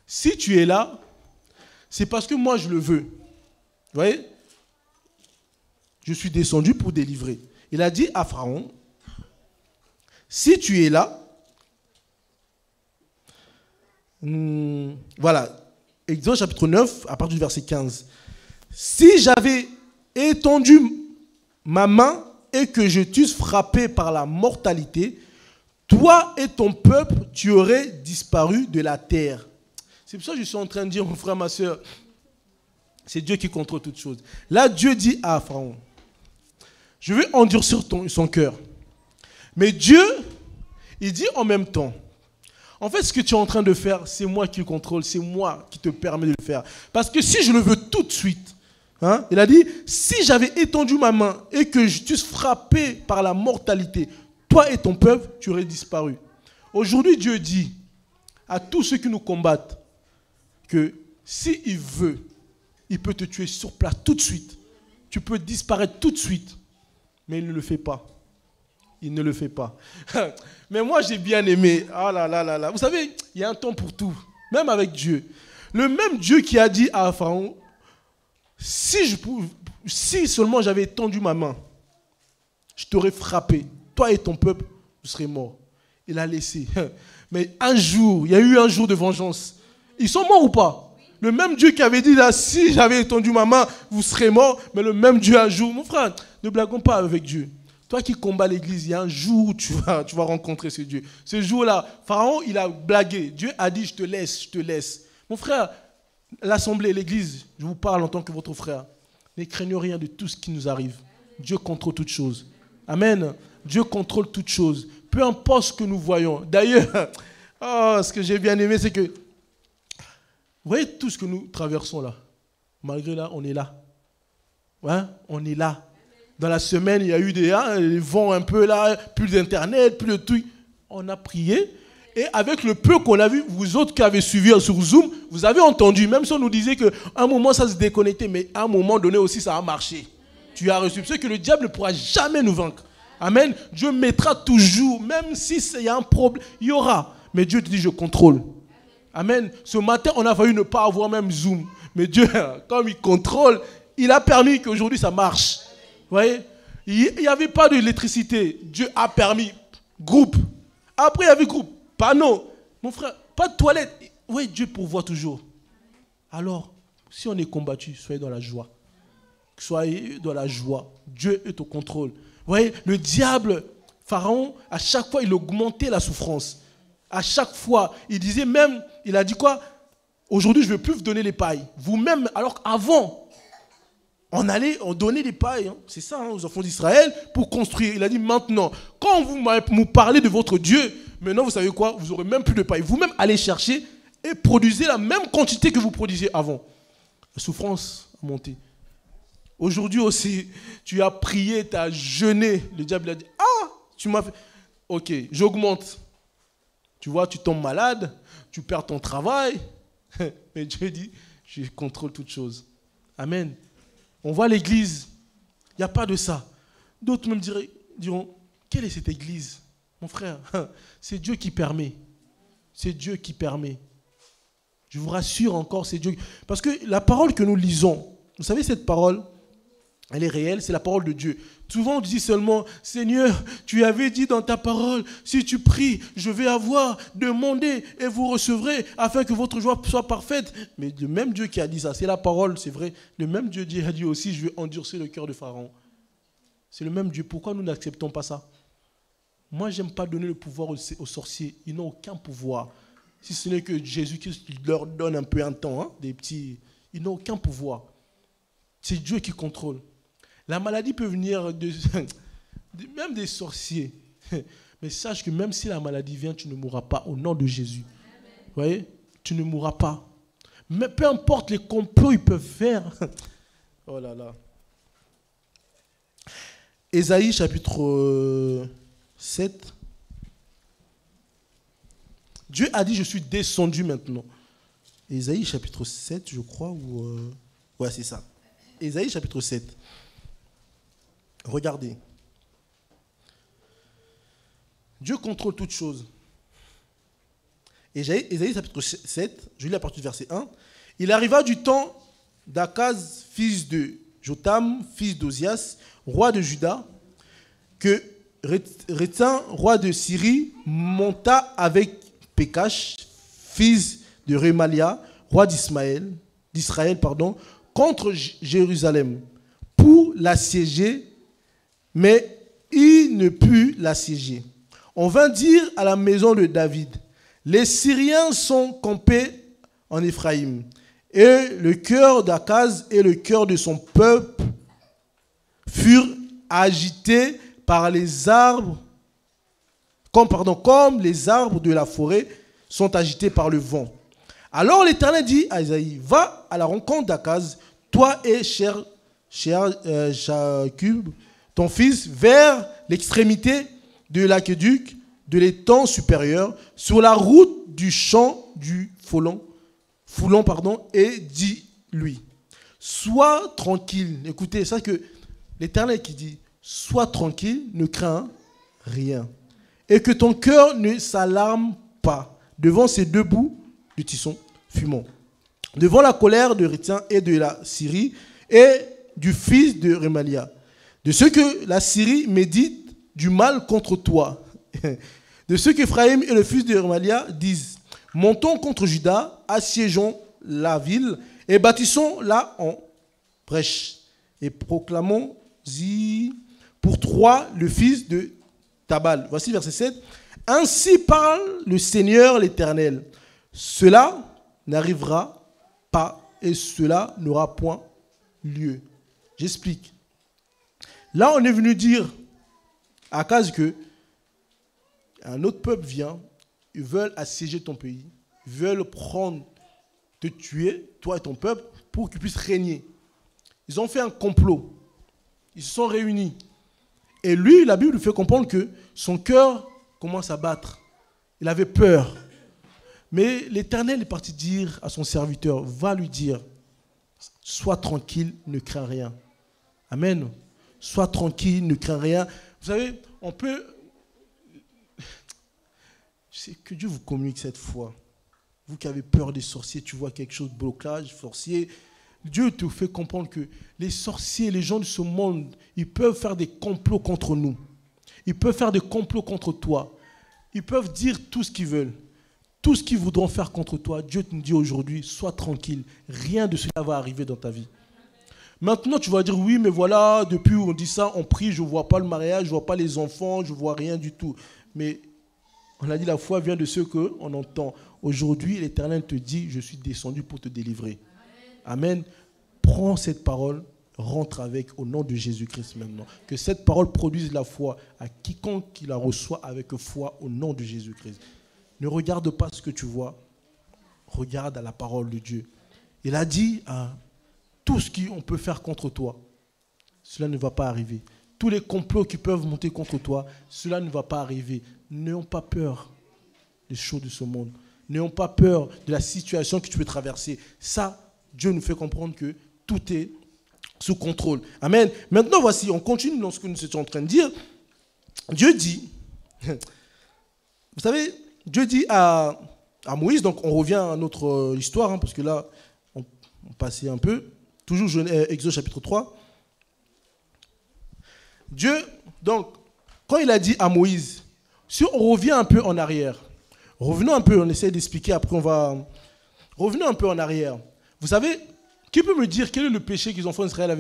Speaker 1: si tu es là, c'est parce que moi je le veux. Vous voyez? Je suis descendu pour délivrer. Il a dit à Pharaon, si tu es là, voilà, Exode chapitre 9, à partir du verset 15. Si j'avais étendu ma main et que je t'eusse frappé par la mortalité, toi et ton peuple, tu aurais disparu de la terre. C'est pour ça que je suis en train de dire, mon frère, ma soeur, c'est Dieu qui contrôle toutes choses. Là, Dieu dit à Pharaon, je vais endurcir son cœur. Mais Dieu, il dit en même temps, en fait, ce que tu es en train de faire, c'est moi qui le contrôle, c'est moi qui te permets de le faire. Parce que si je le veux tout de suite, hein, il a dit, si j'avais étendu ma main et que je t'eusse frappé par la mortalité, toi et ton peuple, tu aurais disparu. Aujourd'hui, Dieu dit à tous ceux qui nous combattent que s'il veut, il peut te tuer sur place tout de suite. Tu peux disparaître tout de suite. Mais il ne le fait pas. Il ne le fait pas. Mais moi, j'ai bien aimé. Ah là là là là. Vous savez, il y a un temps pour tout. Même avec Dieu. Le même Dieu qui a dit à Pharaon, si seulement j'avais tendu ma main, je t'aurais frappé. Toi et ton peuple, vous serez morts. Il a laissé. Mais un jour, il y a eu un jour de vengeance. Ils sont morts ou pas? Le même Dieu qui avait dit là, si j'avais étendu ma main, vous serez morts. Mais le même Dieu un jour. Mon frère, ne blaguons pas avec Dieu. Toi qui combats l'église, il y a un jour où tu vas rencontrer ce Dieu. Ce jour-là, Pharaon, il a blagué. Dieu a dit, je te laisse, je te laisse. Mon frère, l'assemblée, l'église, je vous parle en tant que votre frère. Ne craignez rien de tout ce qui nous arrive. Dieu contrôle toutes choses. Amen. Dieu contrôle toutes choses. Peu importe ce que nous voyons. D'ailleurs, ce que j'ai bien aimé, c'est que, vous voyez tout ce que nous traversons là. Malgré là, on est là. Ouais, on est là. Dans la semaine, il y a eu des vents un peu là, plus d'internet, plus de trucs. On a prié. Et avec le peu qu'on a vu, vous autres qui avez suivi sur Zoom, vous avez entendu, même si on nous disait qu'à un moment ça se déconnectait, mais à un moment donné aussi ça a marché. Tu as reçu. C'est que le diable ne pourra jamais nous vaincre. Amen. Dieu mettra toujours, même si il y a un problème, il y aura. Mais Dieu te dit, je contrôle. Amen. Ce matin, on a failli ne pas avoir même Zoom. Mais Dieu, comme il contrôle, il a permis qu'aujourd'hui ça marche. Vous voyez, il n'y avait pas d'électricité. Dieu a permis. Groupe. Après, il y avait groupe. Panneau. Mon frère, pas de toilette. Oui, Dieu pourvoit toujours. Alors, si on est combattu, soyez dans la joie. Soyez dans la joie. Dieu est au contrôle. Vous voyez, le diable, Pharaon, à chaque fois, il augmentait la souffrance. À chaque fois, il disait même, il a dit quoi? Aujourd'hui, je ne vais plus vous donner les pailles. Vous-même, alors qu'avant, on donnait des pailles, hein. C'est ça, hein, aux enfants d'Israël, pour construire. Il a dit maintenant, quand vous me parlez de votre Dieu, maintenant vous savez quoi? Vous n'aurez même plus de pailles. Vous-même allez chercher et produisez la même quantité que vous produisiez avant. La souffrance a monté. Aujourd'hui aussi, tu as prié, tu as jeûné. Le diable a dit, tu m'as fait... Ok, j'augmente. Tu vois, tu tombes malade, tu perds ton travail. Mais Dieu dit, je contrôle toutes choses. Amen. On voit l'église, il n'y a pas de ça. D'autres même diront, quelle est cette église? Mon frère, c'est Dieu qui permet. C'est Dieu qui permet. Je vous rassure encore, c'est Dieu. Parce que la parole que nous lisons, vous savez, cette parole, elle est réelle, c'est la parole de Dieu. Souvent, on dit seulement, Seigneur, tu avais dit dans ta parole, si tu pries, je vais avoir, demandez et vous recevrez, afin que votre joie soit parfaite. Mais le même Dieu qui a dit ça, c'est la parole, c'est vrai. Le même Dieu a dit aussi, je vais endurcir le cœur de Pharaon. C'est le même Dieu. Pourquoi nous n'acceptons pas ça? Moi, je n'aime pas donner le pouvoir aux sorciers. Ils n'ont aucun pouvoir. Si ce n'est que Jésus-Christ leur donne un peu un temps, hein, des petits... Ils n'ont aucun pouvoir. C'est Dieu qui contrôle. La maladie peut venir même des sorciers. Mais sache que même si la maladie vient, tu ne mourras pas au nom de Jésus. Vous voyez? Tu ne mourras pas. Mais peu importe les complots ils peuvent faire. Oh là là. Ésaïe chapitre 7. Dieu a dit, je suis descendu maintenant. Ésaïe chapitre 7, je crois. Ouais, c'est ça. Ésaïe chapitre 7. Regardez. Dieu contrôle toutes choses. Ésaïe chapitre 7, je lis la partie du verset 1. Il arriva du temps d'Akaz, fils de Jotam, fils d'Ozias, roi de Juda, que Rétin, roi de Syrie, monta avec Pékash, fils de Rémalia, roi d'Israël, contre Jérusalem, pour l'assiéger, mais il ne put l'assiéger. On vint dire à la maison de David, les Syriens sont campés en Éphraïm, et le cœur d'Akaz et le cœur de son peuple furent agités par les arbres, comme les arbres de la forêt sont agités par le vent. Alors l'Éternel dit à Isaïe, va à la rencontre d'Akaz, toi et Jacob, ton fils, vers l'extrémité de l'aqueduc, de l'étang supérieur, sur la route du champ du Foulon, et dis-lui, sois tranquille. Écoutez, c'est que l'Éternel qui dit, sois tranquille, ne crains rien. Et que ton cœur ne s'alarme pas devant ces deux bouts du tisson fumant, devant la colère de Rétien et de la Syrie et du fils de Rémalia, de ce que la Syrie médite du mal contre toi, de ce qu'Éphraïm et le fils de Rémalia disent, montons contre Juda, assiégeons la ville et bâtissons-la en brèche et proclamons-y pour toi le fils de Tabal. Voici verset 7. Ainsi parle le Seigneur l'Éternel. Cela n'arrivera pas et cela n'aura point lieu. J'explique. Là, on est venu dire à Akaz que un autre peuple vient, ils veulent assiéger ton pays, ils veulent te tuer, toi et ton peuple, pour qu'ils puissent régner. Ils ont fait un complot. Ils se sont réunis. Et lui, la Bible lui fait comprendre que son cœur commence à battre. Il avait peur. Mais l'Éternel est parti dire à son serviteur, va lui dire, sois tranquille, ne crains rien. Amen. Sois tranquille, ne crains rien. Vous savez, on peut... Je sais que Dieu vous communique cette foi. Vous qui avez peur des sorciers, tu vois quelque chose de blocage, sorcier. Dieu te fait comprendre que les sorciers, les gens de ce monde, ils peuvent faire des complots contre nous. Ils peuvent faire des complots contre toi. Ils peuvent dire tout ce qu'ils veulent. Tout ce qu'ils voudront faire contre toi. Dieu te dit aujourd'hui, sois tranquille. Rien de cela va arriver dans ta vie. Maintenant, tu vas dire, oui, mais voilà, depuis on dit ça, on prie, je ne vois pas le mariage, je ne vois pas les enfants, je ne vois rien du tout. Mais on a dit, la foi vient de ce qu'on entend. Aujourd'hui, l'Éternel te dit, je suis descendu pour te délivrer. Amen. Prends cette parole, rentre avec au nom de Jésus-Christ maintenant. Que cette parole produise la foi à quiconque qui la reçoit avec foi au nom de Jésus-Christ. Ne regarde pas ce que tu vois, regarde à la parole de Dieu. Il a dit, tout ce qu'on peut faire contre toi, cela ne va pas arriver. Tous les complots qui peuvent monter contre toi, cela ne va pas arriver. N'ayons pas peur des choses de ce monde. N'ayons pas peur de la situation que tu peux traverser. Ça, Dieu nous fait comprendre que tout est sous contrôle. Amen. Maintenant, voici, on continue dans ce que nous étions en train de dire. Dieu dit, vous savez, Dieu dit à Moïse, donc on revient à notre histoire, parce que là, on passait un peu, toujours Exode chapitre 3. Dieu, donc, quand il a dit à Moïse, si on revient un peu en arrière, revenons un peu, on essaie d'expliquer, après on va... Revenons un peu en arrière. Vous savez, qui peut me dire quel est le péché que les enfants d'Israël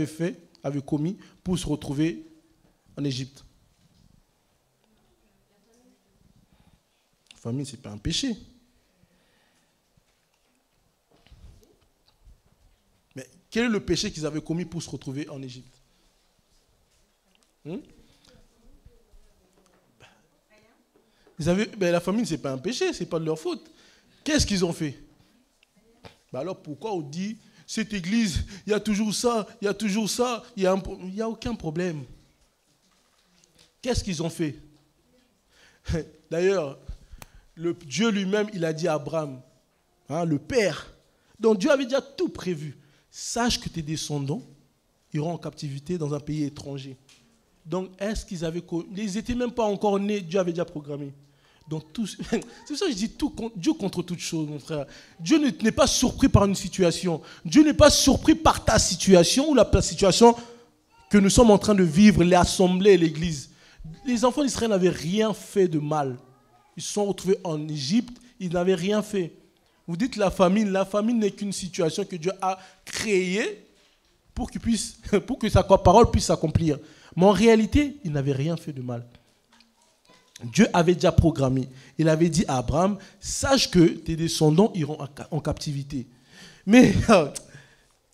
Speaker 1: avaient commis pour se retrouver en Égypte? La famille, ce n'est pas un péché. Mais quel est le péché qu'ils avaient commis pour se retrouver en Égypte? La famine, ce n'est pas un péché, ce n'est pas de leur faute. Qu'est-ce qu'ils ont fait? Alors pourquoi on dit, cette église, il y a toujours ça, il y a toujours ça, il n'y a aucun problème. Qu'est-ce qu'ils ont fait? D'ailleurs, Dieu lui-même, il a dit à Abraham, le Père, donc Dieu avait déjà tout prévu. Sache que tes descendants iront en captivité dans un pays étranger. Donc, est-ce qu'ils avaient... Ils n'étaient même pas encore nés, Dieu avait déjà programmé. dans tout. C'est pour ça que je dis Dieu contre toute chose, mon frère. Dieu n'est pas surpris par une situation. Dieu n'est pas surpris par ta situation ou la situation que nous sommes en train de vivre, l'assemblée et l'église. Les enfants d'Israël n'avaient rien fait de mal. Ils se sont retrouvés en Égypte, ils n'avaient rien fait. Vous dites la famine n'est qu'une situation que Dieu a créée pour que sa parole puisse s'accomplir. Mais en réalité, ils n'avaient rien fait de mal. Dieu avait déjà programmé. Il avait dit à Abraham, sache que tes descendants iront en captivité. Mais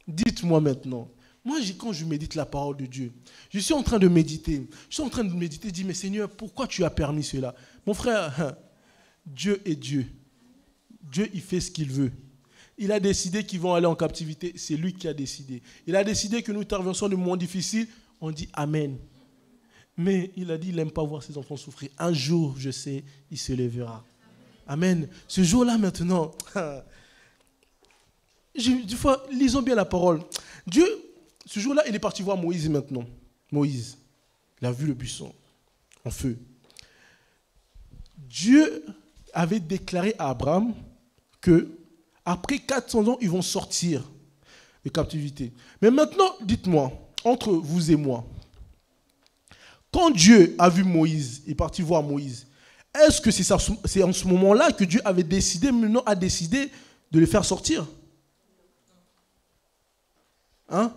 Speaker 1: dites-moi maintenant, moi quand je médite la parole de Dieu, je suis en train de méditer. Je dis, mais Seigneur, pourquoi tu as permis cela? Mon frère, Dieu est Dieu. Dieu, il fait ce qu'il veut. Il a décidé qu'ils vont aller en captivité. C'est lui qui a décidé. Il a décidé que nous traversons des moments difficiles. On dit Amen. Mais il a dit, il n'aime pas voir ses enfants souffrir. Un jour, je sais, il se lèvera. Amen. Ce jour-là, maintenant, des fois, lisons bien la parole. Dieu, ce jour-là, il est parti voir Moïse maintenant. Moïse, il a vu le buisson en feu. Dieu avait déclaré à Abraham que après 400 ans, ils vont sortir de captivité. Mais maintenant, dites-moi, entre vous et moi, quand Dieu a vu Moïse, il est parti voir Moïse, est-ce que c'est en ce moment-là que Dieu avait décidé, maintenant a décidé de les faire sortir? Hein?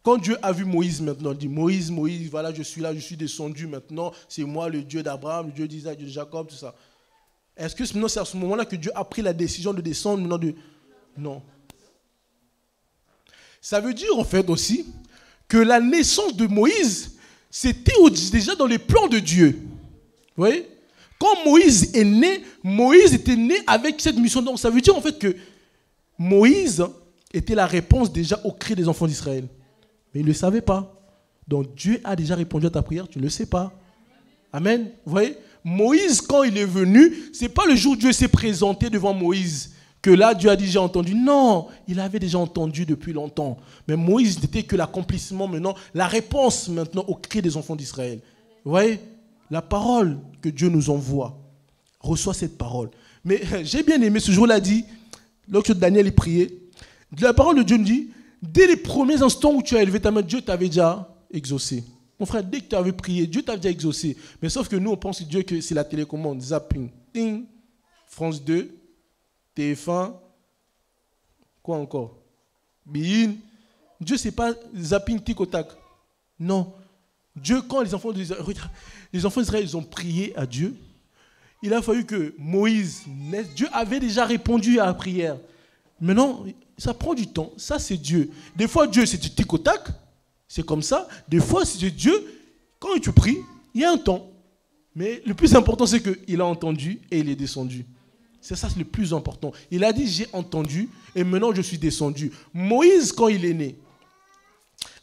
Speaker 1: Quand Dieu a vu Moïse maintenant, il dit, Moïse, voilà, je suis là, je suis descendu maintenant, c'est moi le Dieu d'Abraham, le Dieu d'Isaac, le Dieu de Jacob, tout ça. Est-ce que maintenant c'est à ce moment-là que Dieu a pris la décision de descendre maintenant? Non. Ça veut dire en fait aussi que la naissance de Moïse, c'était déjà dans les plans de Dieu. Vous voyez? Quand Moïse est né, Moïse était né avec cette mission. Donc ça veut dire en fait que Moïse était la réponse déjà au cri des enfants d'Israël. Mais il ne le savait pas. Donc Dieu a déjà répondu à ta prière, tu ne le sais pas. Amen. Vous voyez? Moïse, quand il est venu, ce n'est pas le jour où Dieu s'est présenté devant Moïse que là, Dieu a dit, j'ai entendu. Non, il avait déjà entendu depuis longtemps. Mais Moïse n'était que l'accomplissement maintenant, la réponse maintenant au cri des enfants d'Israël. Vous voyez? La parole que Dieu nous envoie, reçoit cette parole. Mais j'ai bien aimé, ce jour-là dit, lorsque Daniel y priait, la parole de Dieu nous dit, dès les premiers instants où tu as élevé ta main, Dieu t'avait déjà exaucé. Mon frère, dès que tu avais prié, Dieu t'a déjà exaucé. Mais sauf que nous, on pense que Dieu, c'est la télécommande, zapping, ting, France 2, TF1, quoi encore? Bein. Dieu, c'est pas zapping, tic au tac. Non. Dieu, quand les enfants d'Israël, ils ont prié à Dieu, il a fallu que Moïse naisse. Dieu avait déjà répondu à la prière. Maintenant, ça prend du temps. Ça, c'est Dieu. Des fois, Dieu, c'est du tic au tac. C'est comme ça. Des fois, c'est Dieu. Quand tu pries, il y a un temps. Mais le plus important, c'est qu'il a entendu et il est descendu. C'est ça, c'est le plus important. Il a dit, j'ai entendu et maintenant je suis descendu. Moïse, quand il est né,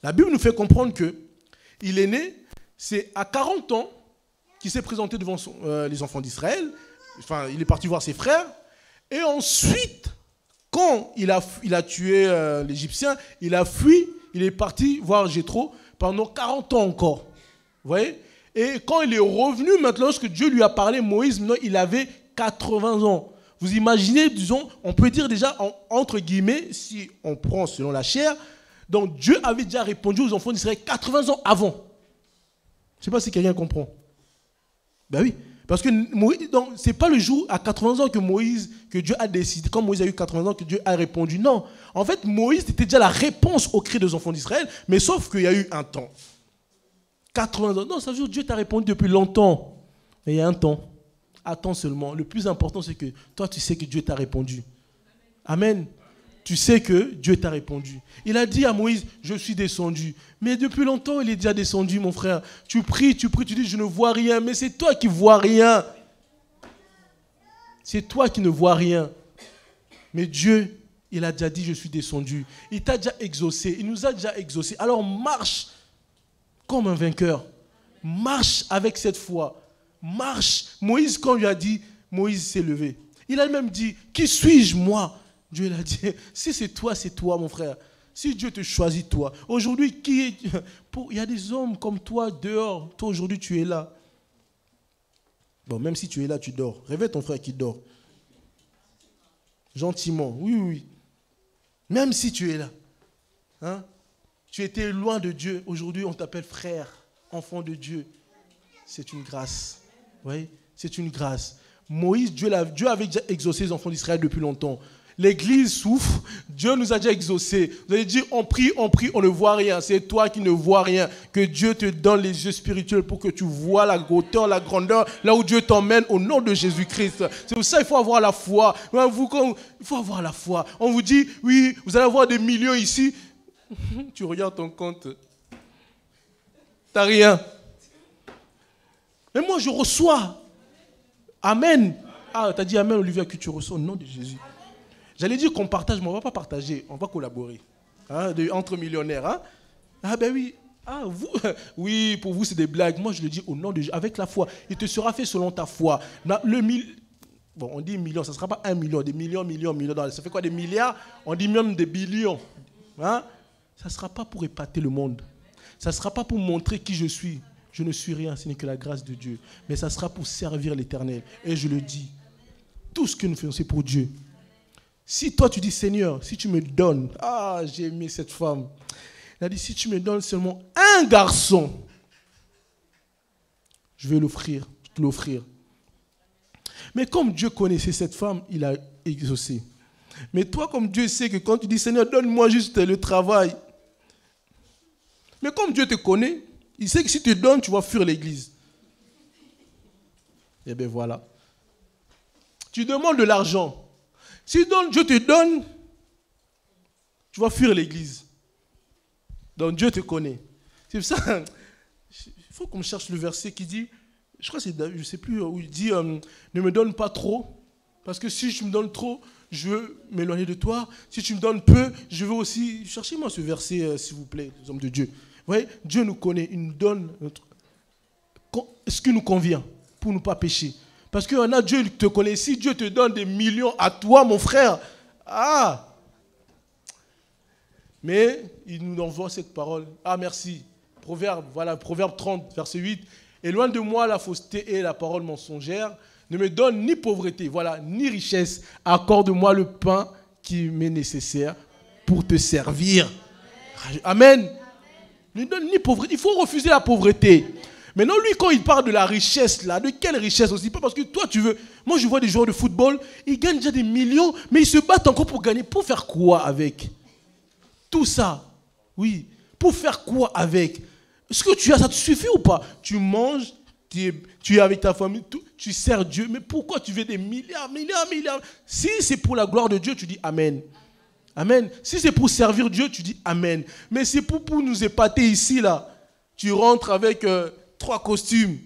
Speaker 1: la Bible nous fait comprendre qu'il est né, c'est à 40 ans qu'il s'est présenté devant les enfants d'Israël. Enfin, il est parti voir ses frères. Et ensuite, quand il a tué l'Égyptien, il a fui, il est parti voir Jéthro pendant 40 ans encore. Vous voyez? Et quand il est revenu, maintenant, lorsque Dieu lui a parlé, Moïse, maintenant, il avait 80 ans. Vous imaginez, disons, on peut dire déjà, entre guillemets, si on prend selon la chair, donc Dieu avait déjà répondu aux enfants d'Israël 80 ans avant. Je ne sais pas si quelqu'un comprend. Ben oui, parce que ce n'est pas le jour à 80 ans que Dieu a décidé, quand Moïse a eu 80 ans, que Dieu a répondu. Non, en fait, Moïse était déjà la réponse au cri des enfants d'Israël, mais sauf qu'il y a eu un temps. 80 ans. Non, ça veut dire que Dieu t'a répondu depuis longtemps. Mais il y a un temps. Attends seulement. Le plus important, c'est que toi, tu sais que Dieu t'a répondu. Amen. Tu sais que Dieu t'a répondu. Il a dit à Moïse, je suis descendu. Mais depuis longtemps, il est déjà descendu, mon frère. Tu pries, tu dis, je ne vois rien. Mais c'est toi qui vois rien. C'est toi qui ne vois rien. Mais Dieu, il a déjà dit, je suis descendu. Il t'a déjà exaucé. Il nous a déjà exaucé. Alors marche comme un vainqueur. Marche avec cette foi. Marche. Moïse, quand il a dit, Moïse s'est levé. Il a même dit, qui suis-je, moi? Dieu l'a dit, si c'est toi, mon frère. Si Dieu te choisit, toi. Aujourd'hui, il y a des hommes comme toi dehors. Toi, aujourd'hui, tu es là. Bon, même si tu es là, tu dors. Réveille ton frère qui dort. Gentiment, oui, oui. Même si tu es là. Hein? Tu étais loin de Dieu. Aujourd'hui, on t'appelle frère, enfant de Dieu. C'est une grâce. Oui, c'est une grâce. Moïse, Dieu avait déjà exaucé les enfants d'Israël depuis longtemps. L'église souffre, Dieu nous a déjà exaucés. Vous allez dire, on prie, on ne voit rien. C'est toi qui ne vois rien. Que Dieu te donne les yeux spirituels pour que tu vois la hauteur, la grandeur, là où Dieu t'emmène au nom de Jésus-Christ. C'est pour ça qu'il faut avoir la foi. Il faut avoir la foi. On vous dit, oui, vous allez avoir des millions ici. Tu regardes ton compte. T'as rien. Mais moi, je reçois. Amen. Ah, t'as dit Amen, Olivier, que tu reçois au nom de Jésus. J'allais dire qu'on partage, mais on ne va pas partager. On va collaborer. Hein, entre millionnaires. Hein? Ah ben oui. Ah, vous, oui, pour vous, c'est des blagues. Moi, je le dis au nom de Jésus. Avec la foi. Il te sera fait selon ta foi. Bon, on dit million. Ça ne sera pas 1 million. Des millions. Ça fait quoi, des milliards? On dit même des billions. Hein? Ça ne sera pas pour épater le monde. Ça ne sera pas pour montrer qui je suis. Je ne suis rien. Ce n'est que la grâce de Dieu. Mais ça sera pour servir l'Éternel. Et je le dis. Tout ce que nous faisons, c'est pour Dieu. Si toi tu dis Seigneur, si tu me donnes, ah j'ai aimé cette femme, elle a dit si tu me donnes seulement un garçon, je vais te l'offrir. Mais comme Dieu connaissait cette femme, il a exaucé. Mais toi comme Dieu sait que quand tu dis Seigneur donne-moi juste le travail, mais comme Dieu te connaît, il sait que si tu donnes, tu vas fuir l'église. Et bien voilà. Tu demandes de l'argent. Si Dieu te donne, tu vas fuir l'église. Donc Dieu te connaît. C'est pour ça, il faut qu'on cherche le verset qui dit, je crois que c'est David, je ne sais plus, où il dit, ne me donne pas trop, parce que si tu me donnes trop, je veux m'éloigner de toi. Si tu me donnes peu, je veux aussi, cherchez-moi ce verset, s'il vous plaît, les hommes de Dieu. Vous voyez, Dieu nous connaît, il nous donne ce qui nous convient pour ne pas pécher. Parce que Dieu te connaît. Si Dieu te donne des millions à toi, mon frère, ah! Mais il nous envoie cette parole. Ah, merci. Proverbe 30, verset 8. Éloigne de moi la fausseté et la parole mensongère. Ne me donne ni pauvreté, ni richesse. Accorde-moi le pain qui m'est nécessaire pour te servir. Amen. Ne donne ni pauvreté. Il faut refuser la pauvreté. Maintenant, lui, quand il parle de la richesse, là, de quelle richesse aussi? Pas parce que toi, tu veux... Moi, je vois des joueurs de football, ils gagnent déjà des millions, mais ils se battent encore pour gagner. Pour faire quoi avec? Tout ça, oui. Pour faire quoi avec? Ce que tu as, ça te suffit ou pas? Tu manges, tu es avec ta famille, tu sers Dieu, mais pourquoi tu veux des milliards? Si c'est pour la gloire de Dieu, tu dis Amen. Amen. Si c'est pour servir Dieu, tu dis Amen. Mais c'est pour nous épater ici, là. Tu rentres avec... 3 costumes,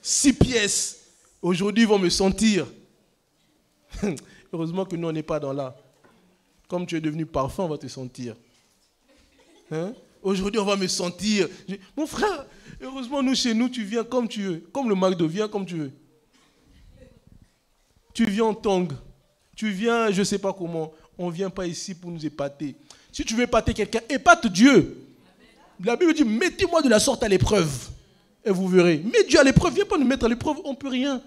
Speaker 1: 6 pièces. Aujourd'hui, ils vont me sentir. Heureusement que nous, on n'est pas dans là. Comme tu es devenu parfum, on va te sentir. Aujourd'hui, on va me sentir. Mon frère, heureusement, nous, chez nous, tu viens comme tu veux. Comme le McDo, viens comme tu veux. Tu viens en tongue. Tu viens, je ne sais pas comment. On ne vient pas ici pour nous épater. Si tu veux épater quelqu'un, épate Dieu. La Bible dit, mettez-moi de la sorte à l'épreuve. Et vous verrez. Mets Dieu à l'épreuve. Viens pas nous mettre à l'épreuve. On ne peut rien.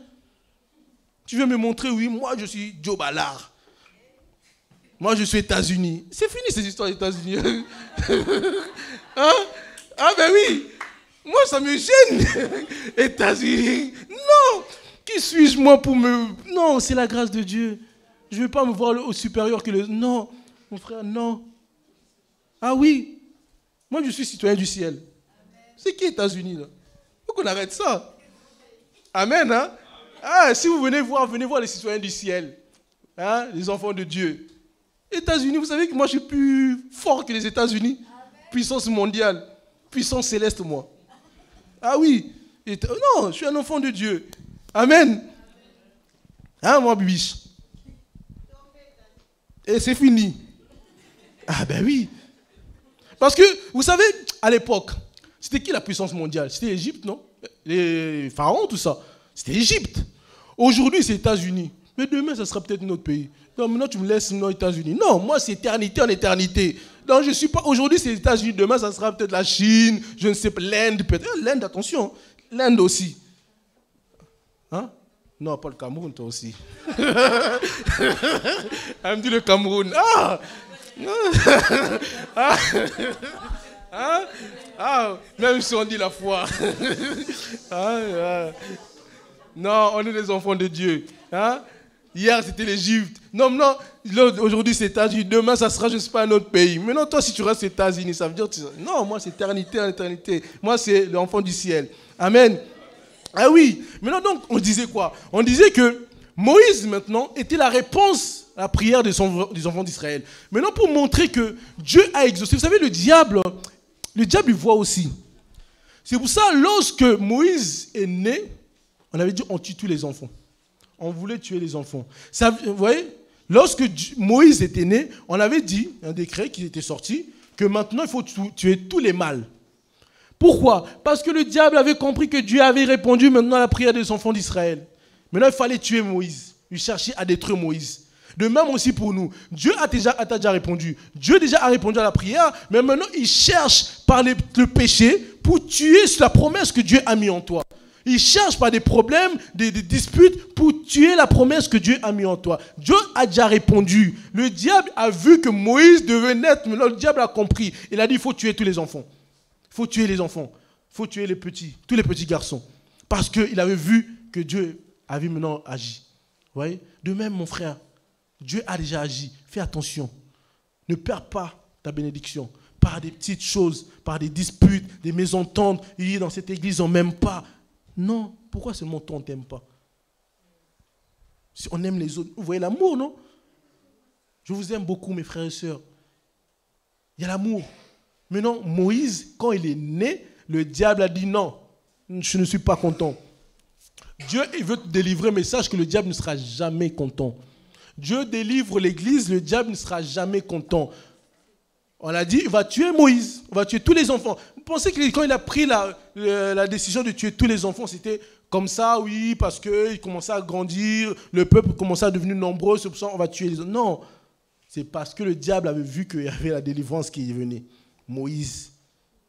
Speaker 1: Tu veux me montrer, oui, moi je suis Joe Ballard. Moi je suis États-Unis. C'est fini ces histoires d'États-Unis. Hein? Ah ben oui. Moi ça me gêne. États-Unis. Non. Qui suis-je moi pour me... Non, c'est la grâce de Dieu. Je ne veux pas me voir au supérieur que le... Non. Mon frère, non. Ah oui. Moi je suis citoyen du ciel. C'est qui États-Unis là? Il faut qu'on arrête ça. Amen, hein? Ah, si vous venez voir les citoyens du ciel, hein, les enfants de Dieu. États-Unis, vous savez que moi je suis plus fort que les États-Unis. Puissance mondiale, puissance céleste, moi. Ah oui. Non, je suis un enfant de Dieu. Amen. Hein, moi, bibiche. Et c'est fini. Ah ben oui. Parce que, vous savez, à l'époque, c'était qui la puissance mondiale? C'était l'Égypte, non? Les pharaons, tout ça. C'était l'Égypte. Aujourd'hui, c'est les États-Unis. Mais demain, ça sera peut-être notre pays. Non, maintenant, tu me laisses aux États-Unis. Non, moi, c'est éternité en éternité. Non, je suis pas... Aujourd'hui, c'est les États-Unis. Demain, ça sera peut-être la Chine. Je ne sais pas, l'Inde, peut-être. L'Inde, attention. L'Inde aussi. Hein? Non, pas le Cameroun, toi aussi. Elle me dit le Cameroun. Ah! Ah! Hein? Ah! Même si on dit la foi. Ah. Non, on est des enfants de Dieu. Hein? Hier, c'était l'Égypte. Non, aujourd'hui, c'est les États-Unis. Demain, ça sera, je ne sais pas, un autre pays. Mais non, toi, si tu restes aux États-Unis, ça veut dire... Non, moi, c'est éternité en éternité. Moi, c'est l'enfant du ciel. Amen. Ah oui. Maintenant, donc, on disait quoi? On disait que Moïse, maintenant, était la réponse à la prière des enfants d'Israël. Maintenant, pour montrer que Dieu a exaucé. Vous savez, le diable, il voit aussi. C'est pour ça, lorsque Moïse est né, on avait dit on tue tous les enfants. On voulait tuer les enfants. Ça, vous voyez, lorsque Moïse était né, on avait dit, un décret qui était sorti, que maintenant il faut tuer tous les mâles. Pourquoi? Parce que le diable avait compris que Dieu avait répondu maintenant à la prière des enfants d'Israël. Maintenant il fallait tuer Moïse. Il cherchait à détruire Moïse. De même aussi pour nous. Dieu a déjà répondu. Dieu déjà a répondu à la prière, mais maintenant il cherche par le péché pour tuer la promesse que Dieu a mis en toi. Il cherche par des problèmes, des disputes pour tuer la promesse que Dieu a mis en toi. Dieu a déjà répondu. Le diable a vu que Moïse devait naître. Mais le diable a compris. Il a dit, il faut tuer tous les enfants. Il faut tuer les enfants. Il faut tuer les petits, tous les petits garçons. Parce qu'il avait vu que Dieu avait maintenant agi. Vous voyez? De même, mon frère, Dieu a déjà agi. Fais attention. Ne perds pas ta bénédiction. Par des petites choses, par des disputes, des mésententes. Dans cette église, on ne m'aime pas. Non, pourquoi seulement toi on ne t'aime pas? Si on aime les autres, vous voyez l'amour, non? Je vous aime beaucoup, mes frères et sœurs. Il y a l'amour. Maintenant, Moïse, quand il est né, le diable a dit non, je ne suis pas content. Dieu il veut te délivrer, mais sache que le diable ne sera jamais content. Dieu délivre l'église, le diable ne sera jamais content. On a dit, il va tuer Moïse, il va tuer tous les enfants. Vous pensez que quand il a pris la décision de tuer tous les enfants, c'était comme ça, oui, parce qu'il commençait à grandir, le peuple commençait à devenir nombreux, c'est pour ça qu'on va tuer les enfants. Non, c'est parce que le diable avait vu qu'il y avait la délivrance qui venait. Moïse,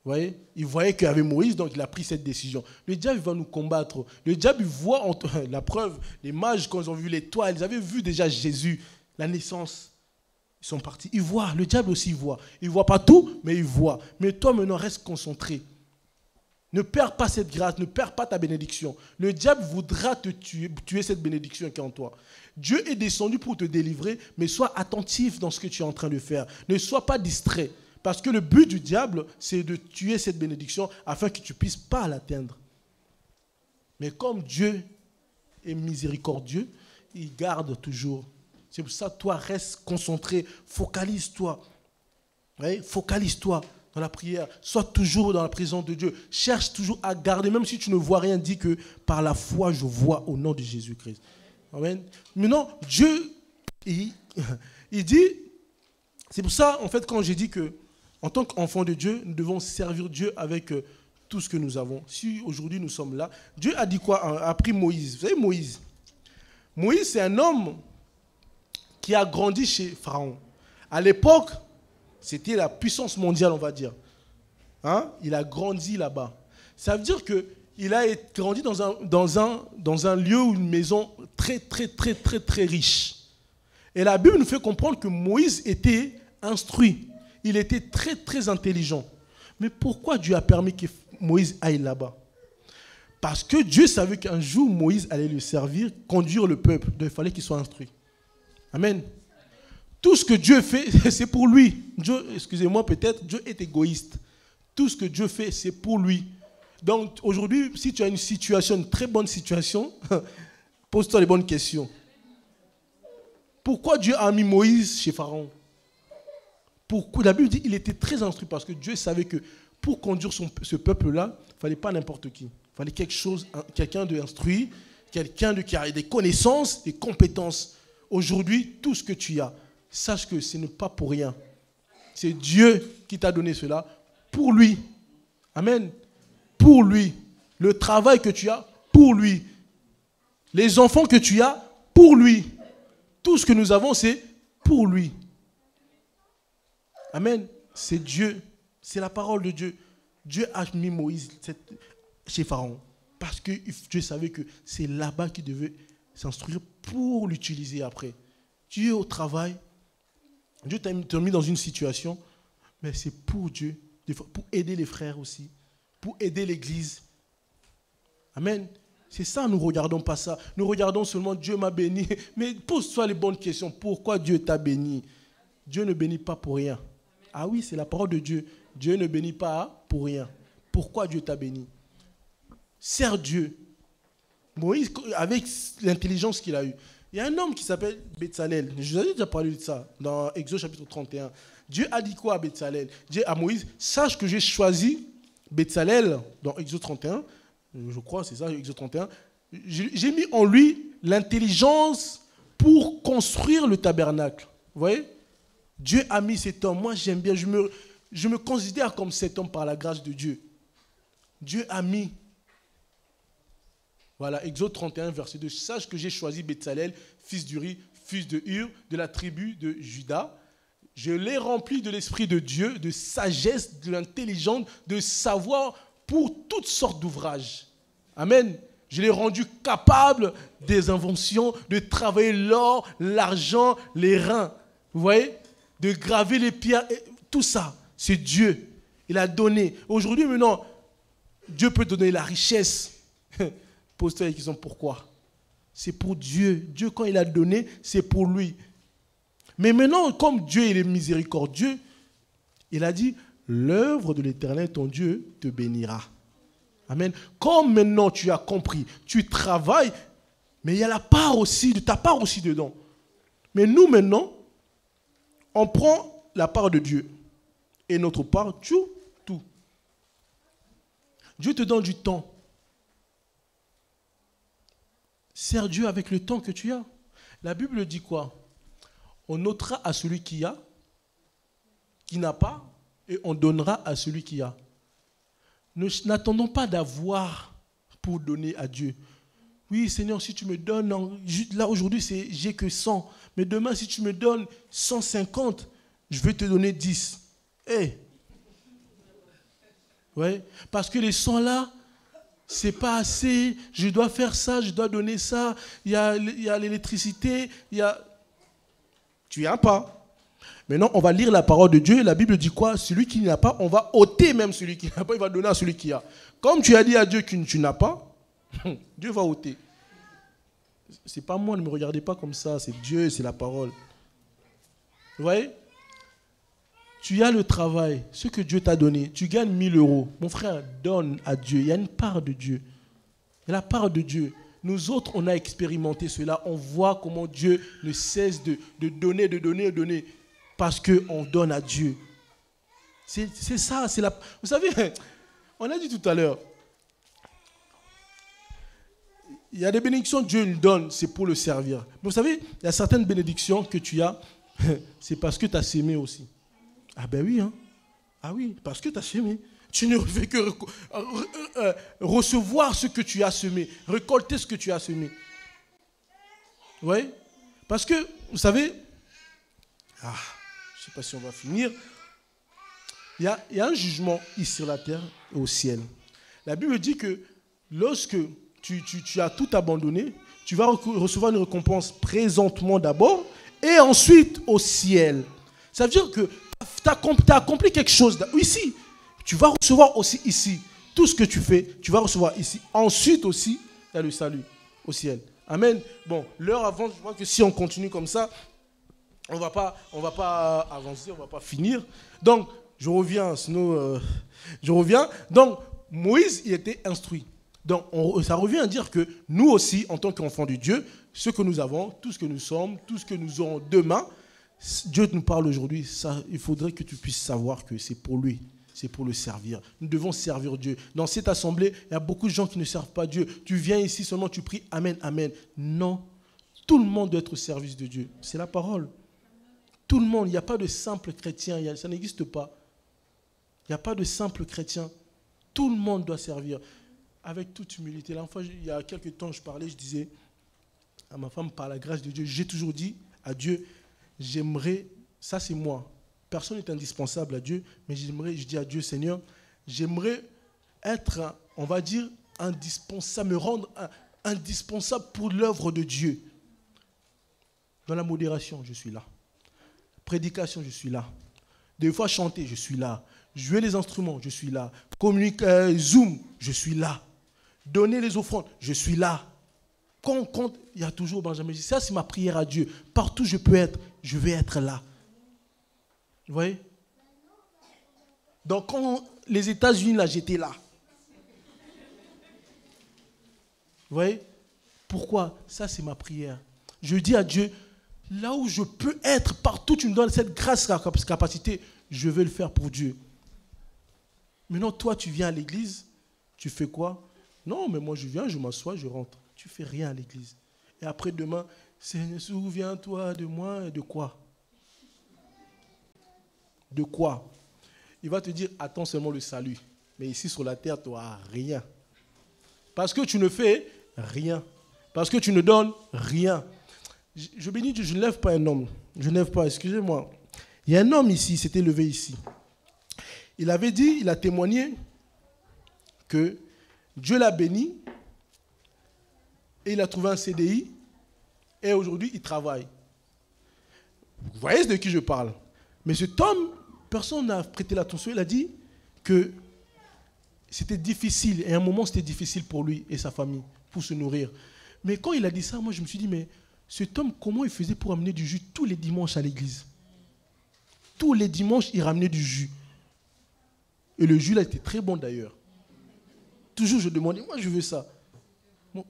Speaker 1: vous voyez, il voyait qu'il y avait Moïse, donc il a pris cette décision. Le diable va nous combattre. Le diable voit, la preuve, les mages, quand ils ont vu l'étoile, ils avaient vu déjà Jésus, la naissance. Ils sont partis. Ils voient. Le diable aussi voit. Il ne voit pas tout, mais il voit. Mais toi, maintenant, reste concentré. Ne perds pas cette grâce. Ne perds pas ta bénédiction. Le diable voudra te tuer cette bénédiction qui est en toi. Dieu est descendu pour te délivrer, mais sois attentif dans ce que tu es en train de faire. Ne sois pas distrait. Parce que le but du diable, c'est de tuer cette bénédiction afin que tu ne puisses pas l'atteindre. Mais comme Dieu est miséricordieux, il garde toujours. C'est pour ça, toi, reste concentré, focalise-toi. Oui, focalise-toi dans la prière. Sois toujours dans la présence de Dieu. Cherche toujours à garder, même si tu ne vois rien, dis que par la foi, je vois au nom de Jésus-Christ. Amen. Maintenant, Dieu, il dit, c'est pour ça, en fait, quand j'ai dit que en tant qu'enfant de Dieu, nous devons servir Dieu avec tout ce que nous avons. Si aujourd'hui nous sommes là, Dieu a dit quoi? A pris Moïse. Vous savez, Moïse. Moïse, c'est un homme qui a grandi chez Pharaon. À l'époque, c'était la puissance mondiale, on va dire. Hein? Il a grandi là-bas. Ça veut dire qu'il a grandi dans un lieu ou une maison très, très, très, très, très riche. Et la Bible nous fait comprendre que Moïse était instruit. Il était très, très intelligent. Mais pourquoi Dieu a permis que Moïse aille là-bas? Parce que Dieu savait qu'un jour, Moïse allait le servir, conduire le peuple. Donc, il fallait qu'il soit instruit. Amen. Tout ce que Dieu fait, c'est pour lui. Dieu, excusez-moi, peut-être, Dieu est égoïste. Tout ce que Dieu fait, c'est pour lui. Donc, aujourd'hui, si tu as une situation, une très bonne situation, pose-toi les bonnes questions. Pourquoi Dieu a mis Moïse chez Pharaon? Pourquoi? La Bible dit qu'il était très instruit parce que Dieu savait que pour conduire ce peuple-là, il ne fallait pas n'importe qui. Il fallait quelqu'un d'instruit, quelqu'un qui a des connaissances, des compétences. Aujourd'hui, tout ce que tu as, sache que ce n'est pas pour rien. C'est Dieu qui t'a donné cela pour lui. Amen. Pour lui. Le travail que tu as, pour lui. Les enfants que tu as, pour lui. Tout ce que nous avons, c'est pour lui. Amen. C'est Dieu. C'est la parole de Dieu. Dieu a mis Moïse chez Pharaon. Parce que Dieu savait que c'est là-bas qu'il devait s'instruire pour l'utiliser après. Tu es au travail, Dieu t'a mis dans une situation, mais c'est pour Dieu, pour aider les frères aussi, pour aider l'Église. Amen. C'est ça, nous ne regardons pas ça. Nous regardons seulement Dieu m'a béni. Mais pose-toi les bonnes questions. Pourquoi Dieu t'a béni? Dieu ne bénit pas pour rien. Ah oui, c'est la parole de Dieu. Dieu ne bénit pas pour rien. Pourquoi Dieu t'a béni? Sers Dieu. Moïse, avec l'intelligence qu'il a eue. Il y a un homme qui s'appelle Betsalel. Je vous avais déjà parlé de ça dans Exode chapitre 31. Dieu a dit quoi à Betsalel? Dieu à Moïse, sache que j'ai choisi Betsalel dans Exode 31. Je crois, c'est ça, Exode 31. J'ai mis en lui l'intelligence pour construire le tabernacle. Vous voyez? Dieu a mis cet homme. Moi, j'aime bien, je me considère comme cet homme par la grâce de Dieu. Dieu a mis. Voilà, Exode 31, verset 2. Sache que j'ai choisi Betsalel, fils d'Uri, fils de Hur, de la tribu de Juda. Je l'ai rempli de l'esprit de Dieu, de sagesse, de l'intelligence, de savoir pour toutes sortes d'ouvrages. Amen. Je l'ai rendu capable des inventions, de travailler l'or, l'argent, les reins. Vous voyez? De graver les pierres, tout ça, c'est Dieu. Il a donné. Aujourd'hui, maintenant, Dieu peut donner la richesse. Pose-toi la question, pourquoi? C'est pour Dieu. Dieu, quand il a donné, c'est pour lui. Mais maintenant, comme Dieu il est miséricordieux, il a dit, l'œuvre de l'Éternel, ton Dieu, te bénira. Amen. Comme maintenant tu as compris, tu travailles, mais il y a la part aussi, de ta part aussi dedans. Mais nous maintenant, on prend la part de Dieu. Et notre part, tout. Dieu te donne du temps. Sers Dieu avec le temps que tu as. La Bible dit quoi? On ôtera à celui qui a, qui n'a pas, et on donnera à celui qui a. N'attendons pas d'avoir pour donner à Dieu. Oui, Seigneur, si tu me donnes, là aujourd'hui, j'ai que 100. Mais demain, si tu me donnes 150, je vais te donner 10. Ouais, parce que les 100 là, c'est pas assez. Je dois faire ça, je dois donner ça. Il y a l'électricité, Tu n'as pas. Maintenant, on va lire la parole de Dieu. La Bible dit quoi? Celui qui n'a pas, on va ôter même celui qui n'a pas, il va donner à celui qui a. Comme tu as dit à Dieu que tu n'as pas, Dieu va ôter. C'est pas moi, ne me regardez pas comme ça, c'est Dieu, c'est la parole. Vous voyez? Tu as le travail, ce que Dieu t'a donné, tu gagnes 1000 euros. Mon frère, donne à Dieu, il y a une part de Dieu. Il y a la part de Dieu. Nous autres, on a expérimenté cela, on voit comment Dieu ne cesse de donner. Parce qu'on donne à Dieu. C'est ça, c'est la... Vous savez, on a dit tout à l'heure, il y a des bénédictions que Dieu nous donne, c'est pour le servir. Mais vous savez, il y a certaines bénédictions que tu as, c'est parce que tu as sémé aussi. Ah ben oui, hein. Ah oui, parce que tu as sémé. Tu ne fais que recevoir ce que tu as semé, récolter ce que tu as semé. Vous voyez? Parce que, vous savez, je ne sais pas si on va finir, il y a un jugement ici sur la terre et au ciel. La Bible dit que lorsque tu as tout abandonné, tu vas recevoir une récompense présentement d'abord et ensuite au ciel. Ça veut dire que tu as accompli quelque chose ici. Tu vas recevoir aussi ici. Tout ce que tu fais, tu vas recevoir ici. Ensuite aussi, il y a le salut au ciel. Amen. Bon, l'heure avance, je vois que si on continue comme ça, on ne va pas avancer, on ne va pas finir. Donc, je reviens. Donc, Moïse, il était instruit. Donc, ça revient à dire que nous aussi, en tant qu'enfants de Dieu, ce que nous avons, tout ce que nous sommes, tout ce que nous aurons demain, Dieu nous parle aujourd'hui. Il faudrait que tu puisses savoir que c'est pour lui. C'est pour le servir. Nous devons servir Dieu. Dans cette assemblée, il y a beaucoup de gens qui ne servent pas Dieu. Tu viens ici seulement, tu pries Amen, Amen. Non. Tout le monde doit être au service de Dieu. C'est la parole. Tout le monde. Il n'y a pas de simple chrétien. Ça n'existe pas. Il n'y a pas de simple chrétien. Tout le monde doit servir. Avec toute humilité. La fois, il y a quelques temps, je parlais, je disais à ma femme, par la grâce de Dieu, j'ai toujours dit à Dieu, j'aimerais, ça c'est moi, personne n'est indispensable à Dieu, mais je dis à Dieu, Seigneur, j'aimerais être, on va dire, indispensable, me rendre indispensable pour l'œuvre de Dieu. Dans la modération, je suis là. Prédication, je suis là. Des fois, chanter, je suis là. Jouer les instruments, je suis là. Communiquer, Zoom, je suis là. Donner les offrandes, je suis là. Quand on compte, il y a toujours Benjamin. Ça, c'est ma prière à Dieu. Partout où je peux être, je vais être là. Vous voyez? Donc, quand les États-Unis, là, j'étais là. Vous voyez? Pourquoi? Ça, c'est ma prière. Je dis à Dieu, là où je peux être, partout tu me donnes cette grâce, cette capacité, je vais le faire pour Dieu. Maintenant, toi, tu viens à l'église, tu fais quoi? Non, mais moi, je viens, je m'assois, je rentre. Tu ne fais rien à l'église. Et après, demain, souviens-toi de moi, de quoi? De quoi? Il va te dire, attends seulement le salut. Mais ici, sur la terre, tu n'auras rien. Parce que tu ne fais rien. Parce que tu ne donnes rien. Je bénis Dieu, je ne lève pas un homme. Je ne lève pas, excusez-moi. Il y a un homme ici, il s'était levé ici. Il avait dit, il a témoigné que Dieu l'a béni et il a trouvé un CDI et aujourd'hui il travaille. Vous voyez de qui je parle? Mais cet homme, personne n'a prêté l'attention, il a dit que c'était difficile et à un moment c'était difficile pour lui et sa famille pour se nourrir. Mais quand il a dit ça, moi je me suis dit, mais cet homme, comment il faisait pour amener du jus tous les dimanches à l'église? Tous les dimanches, il ramenait du jus. Et le jus là était très bon d'ailleurs. Toujours je demandais, moi je veux ça. Bon,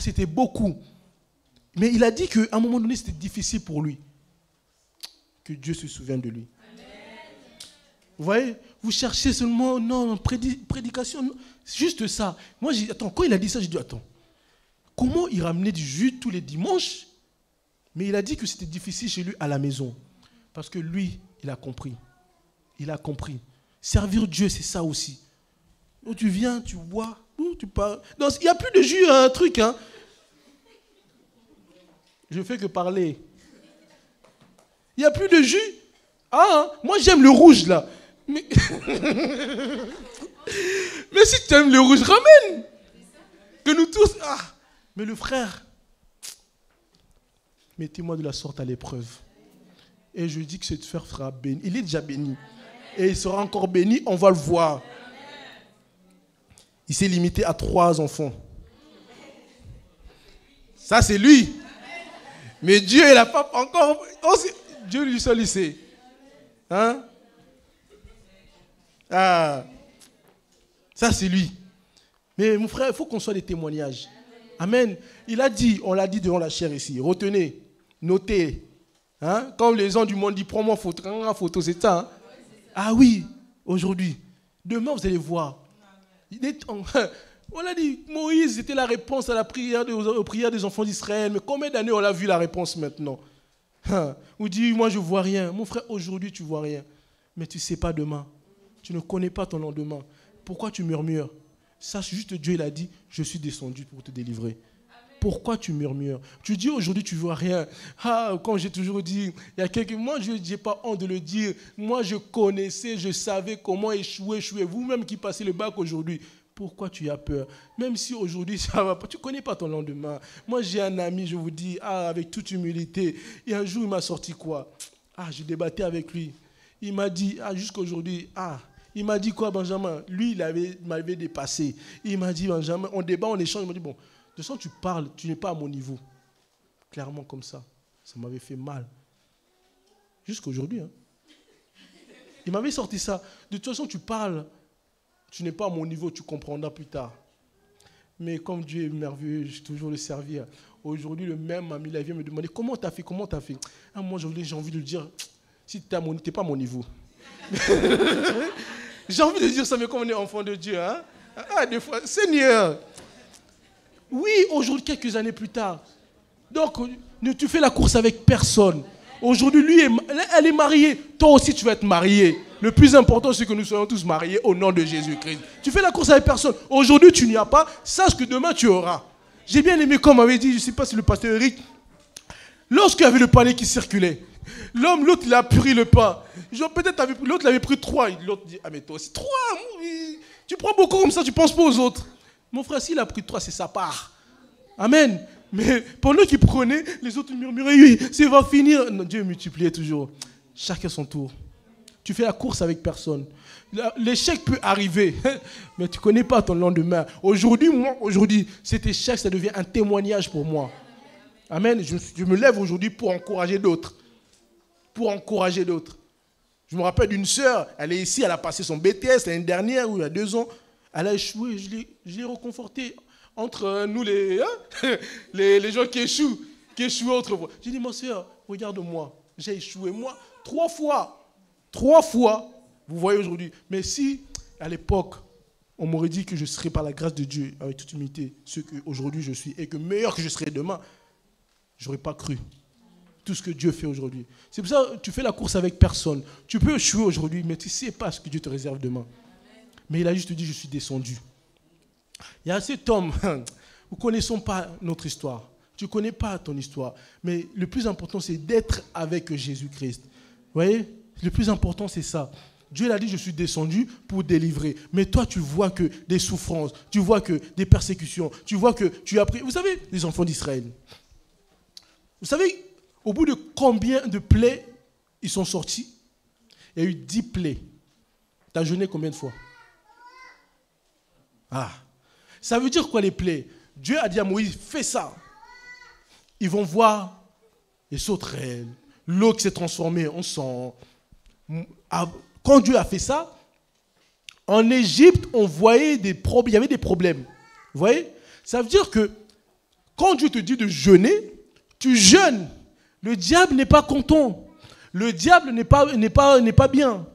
Speaker 1: c'était beaucoup. Mais il a dit qu'à un moment donné, c'était difficile pour lui. Que Dieu se souvienne de lui. Amen. Vous voyez, vous cherchez seulement, non, prédication, non, c'est juste ça. Moi, attends, quand il a dit ça, j'ai dit, attends, comment il ramenait du jus tous les dimanches? Mais il a dit que c'était difficile chez lui à la maison. Parce que lui, il a compris. Il a compris. Servir Dieu, c'est ça aussi. Donc tu viens, tu bois, tu parles. Non, il n'y a plus de jus, un truc. Hein. Je ne fais que parler. Il n'y a plus de jus. Ah, moi j'aime le rouge là. Mais, mais si tu aimes le rouge, ramène. Que nous tous. Ah. Mais le frère, mettez-moi de la sorte à l'épreuve. Et je dis que ce frère sera béni. Il est déjà béni. Et il sera encore béni, on va le voir. Il s'est limité à 3 enfants. Ça, c'est lui. Mais Dieu, il n'a pas encore... Dieu lui seul, il sait. Hein? Ah. Ça, c'est lui. Mais mon frère, il faut qu'on soit des témoignages. Amen. Il a dit, on l'a dit devant la chair ici, retenez, notez. Hein? Comme les gens du monde disent, prends-moi photo, c'est ça. Hein? Ah oui, aujourd'hui. Demain, vous allez voir. On l'a dit, Moïse, c'était la réponse à la prière aux prières des enfants d'Israël. Mais combien d'années on a vu la réponse maintenant? On dit, moi je ne vois rien. Mon frère, aujourd'hui tu ne vois rien. Mais tu ne sais pas demain. Tu ne connais pas ton lendemain. Pourquoi tu murmures? Sache juste Dieu, il a dit, je suis descendu pour te délivrer. Pourquoi tu murmures? Tu dis aujourd'hui tu ne vois rien. Ah, comme j'ai toujours dit, il y a quelqu'un, moi je n'ai pas honte de le dire. Moi je connaissais, je savais comment échouer. Vous-même qui passez le bac aujourd'hui. Pourquoi tu as peur? Même si aujourd'hui ça va pas, tu ne connais pas ton lendemain. Moi j'ai un ami, je vous dis, avec toute humilité, et un jour il m'a sorti quoi? Je débattais avec lui. Il m'a dit, jusqu'à aujourd'hui, il m'a dit quoi Benjamin? Lui il m'avait dépassé. Il m'a dit Benjamin, on débat, on échange, il m'a dit bon, de toute façon tu parles, tu n'es pas à mon niveau. Clairement comme ça. Ça m'avait fait mal. Jusqu'à aujourd'hui. Hein. Il m'avait sorti ça. De toute façon tu parles. Tu n'es pas à mon niveau, tu comprendras plus tard. Mais comme Dieu est merveilleux, je vais toujours le servir. Aujourd'hui, le même ami vient me demander comment tu as fait. Moi, j'ai envie de le dire, si tu n'es pas à mon niveau. J'ai envie de dire ça, mais comme on est enfant de Dieu, hein? Des fois, Seigneur. Oui, aujourd'hui, quelques années plus tard. Donc, tu fais la course avec personne. Aujourd'hui, lui, elle est mariée. Toi aussi, tu vas être marié. Le plus important, c'est que nous soyons tous mariés au nom de Jésus-Christ. Tu fais la course avec personne. Aujourd'hui, tu n'y as pas. Sache que demain, tu auras. J'ai bien aimé, comme avait dit, je ne sais pas si le pasteur Eric, lorsqu'il y avait le panier qui circulait, l'autre, il a pris le pain. Peut-être l'autre l'avait pris 3. L'autre dit, mais toi aussi, 3. Tu prends beaucoup comme ça, tu ne penses pas aux autres. Mon frère, s'il a pris 3, c'est sa part. Amen. Mais pendant qu'il prenait, les autres murmuraient, oui, ça va finir. Non, Dieu multipliait toujours. Chacun son tour. Tu fais la course avec personne. L'échec peut arriver, mais tu ne connais pas ton lendemain. Aujourd'hui, cet échec, ça devient un témoignage pour moi. Amen. Je me lève aujourd'hui pour encourager d'autres. Pour encourager d'autres. Je me rappelle d'une sœur, elle est ici, elle a passé son BTS l'année dernière, ou il y a 2 ans. Elle a échoué, je l'ai reconfortée. Entre nous, les gens qui échouent autrefois. J'ai dit, ma sœur, regarde-moi, j'ai échoué, moi, 3 fois. 3 fois, vous voyez aujourd'hui. Mais si, à l'époque, on m'aurait dit que je serais par la grâce de Dieu, avec toute humilité, ce qu'aujourd'hui je suis, et que meilleur que je serai demain, je n'aurais pas cru tout ce que Dieu fait aujourd'hui. C'est pour ça que tu fais la course avec personne. Tu peux échouer aujourd'hui, mais tu ne sais pas ce que Dieu te réserve demain. Mais il a juste dit, je suis descendu. Il y a cet homme, nous ne connaissons pas notre histoire. Tu ne connais pas ton histoire. Mais le plus important, c'est d'être avec Jésus-Christ. Vous voyez? Le plus important, c'est ça. Dieu l'a dit, je suis descendu pour délivrer. Mais toi, tu vois que des souffrances, tu vois que des persécutions, tu vois que tu as pris... Vous savez, les enfants d'Israël, vous savez, au bout de combien de plaies ils sont sortis? Il y a eu 10 plaies. Tu as jeûné combien de fois? Ah, ça veut dire quoi les plaies? Dieu a dit à Moïse, fais ça. Ils vont voir les sauterelles, l'eau qui s'est transformée en sang. Quand Dieu a fait ça, en Égypte, on voyait il y avait des problèmes. Vous voyez? Ça veut dire que quand Dieu te dit de jeûner, tu jeûnes. Le diable n'est pas content. Le diable n'est pas bien.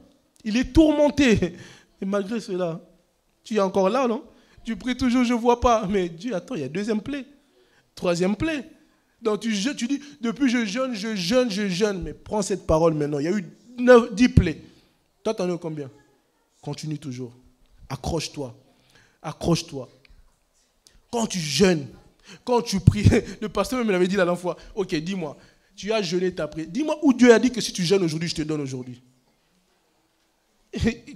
Speaker 1: Il est tourmenté. Et malgré cela, tu es encore là, non? Tu pries toujours, je ne vois pas. Mais Dieu, attends, il y a 2e plaie, 3e plaie. Donc tu dis, depuis je jeûne. Mais prends cette parole maintenant. Il y a eu 10 plaies. Toi, tu en as combien? Continue toujours. Accroche-toi. Accroche-toi. Quand tu jeûnes, quand tu pries, le pasteur même l'avait dit la dernière fois, ok, dis-moi, tu as jeûné, tu as prié. Dis-moi où Dieu a dit que si tu jeûnes aujourd'hui, je te donne aujourd'hui.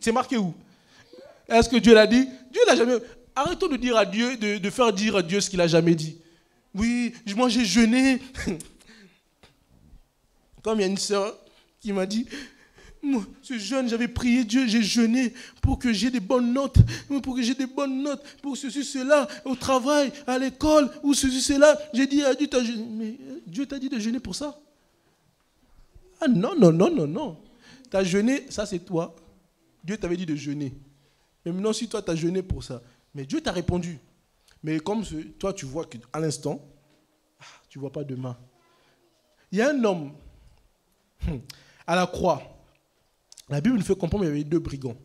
Speaker 1: C'est marqué où? Est-ce que Dieu l'a dit? Dieu l'a jamais... Arrêtons de dire à Dieu, de faire dire à Dieu ce qu'il n'a jamais dit. Oui, moi j'ai jeûné. Comme il y a une sœur qui m'a dit, moi, ce jeûne, j'avais prié Dieu, j'ai jeûné pour que j'ai des bonnes notes, pour ceci, cela, au travail, à l'école, ou ceci, cela. J'ai dit à Dieu, mais Dieu t'a dit de jeûner pour ça? Ah non. Tu as jeûné, ça c'est toi. Dieu t'avait dit de jeûner. Mais maintenant, si toi, tu as jeûné pour ça, mais Dieu t'a répondu. Mais comme toi, tu vois qu'à l'instant, tu ne vois pas demain. Il y a un homme à la croix. La Bible nous fait comprendre qu'il y avait 2 brigands.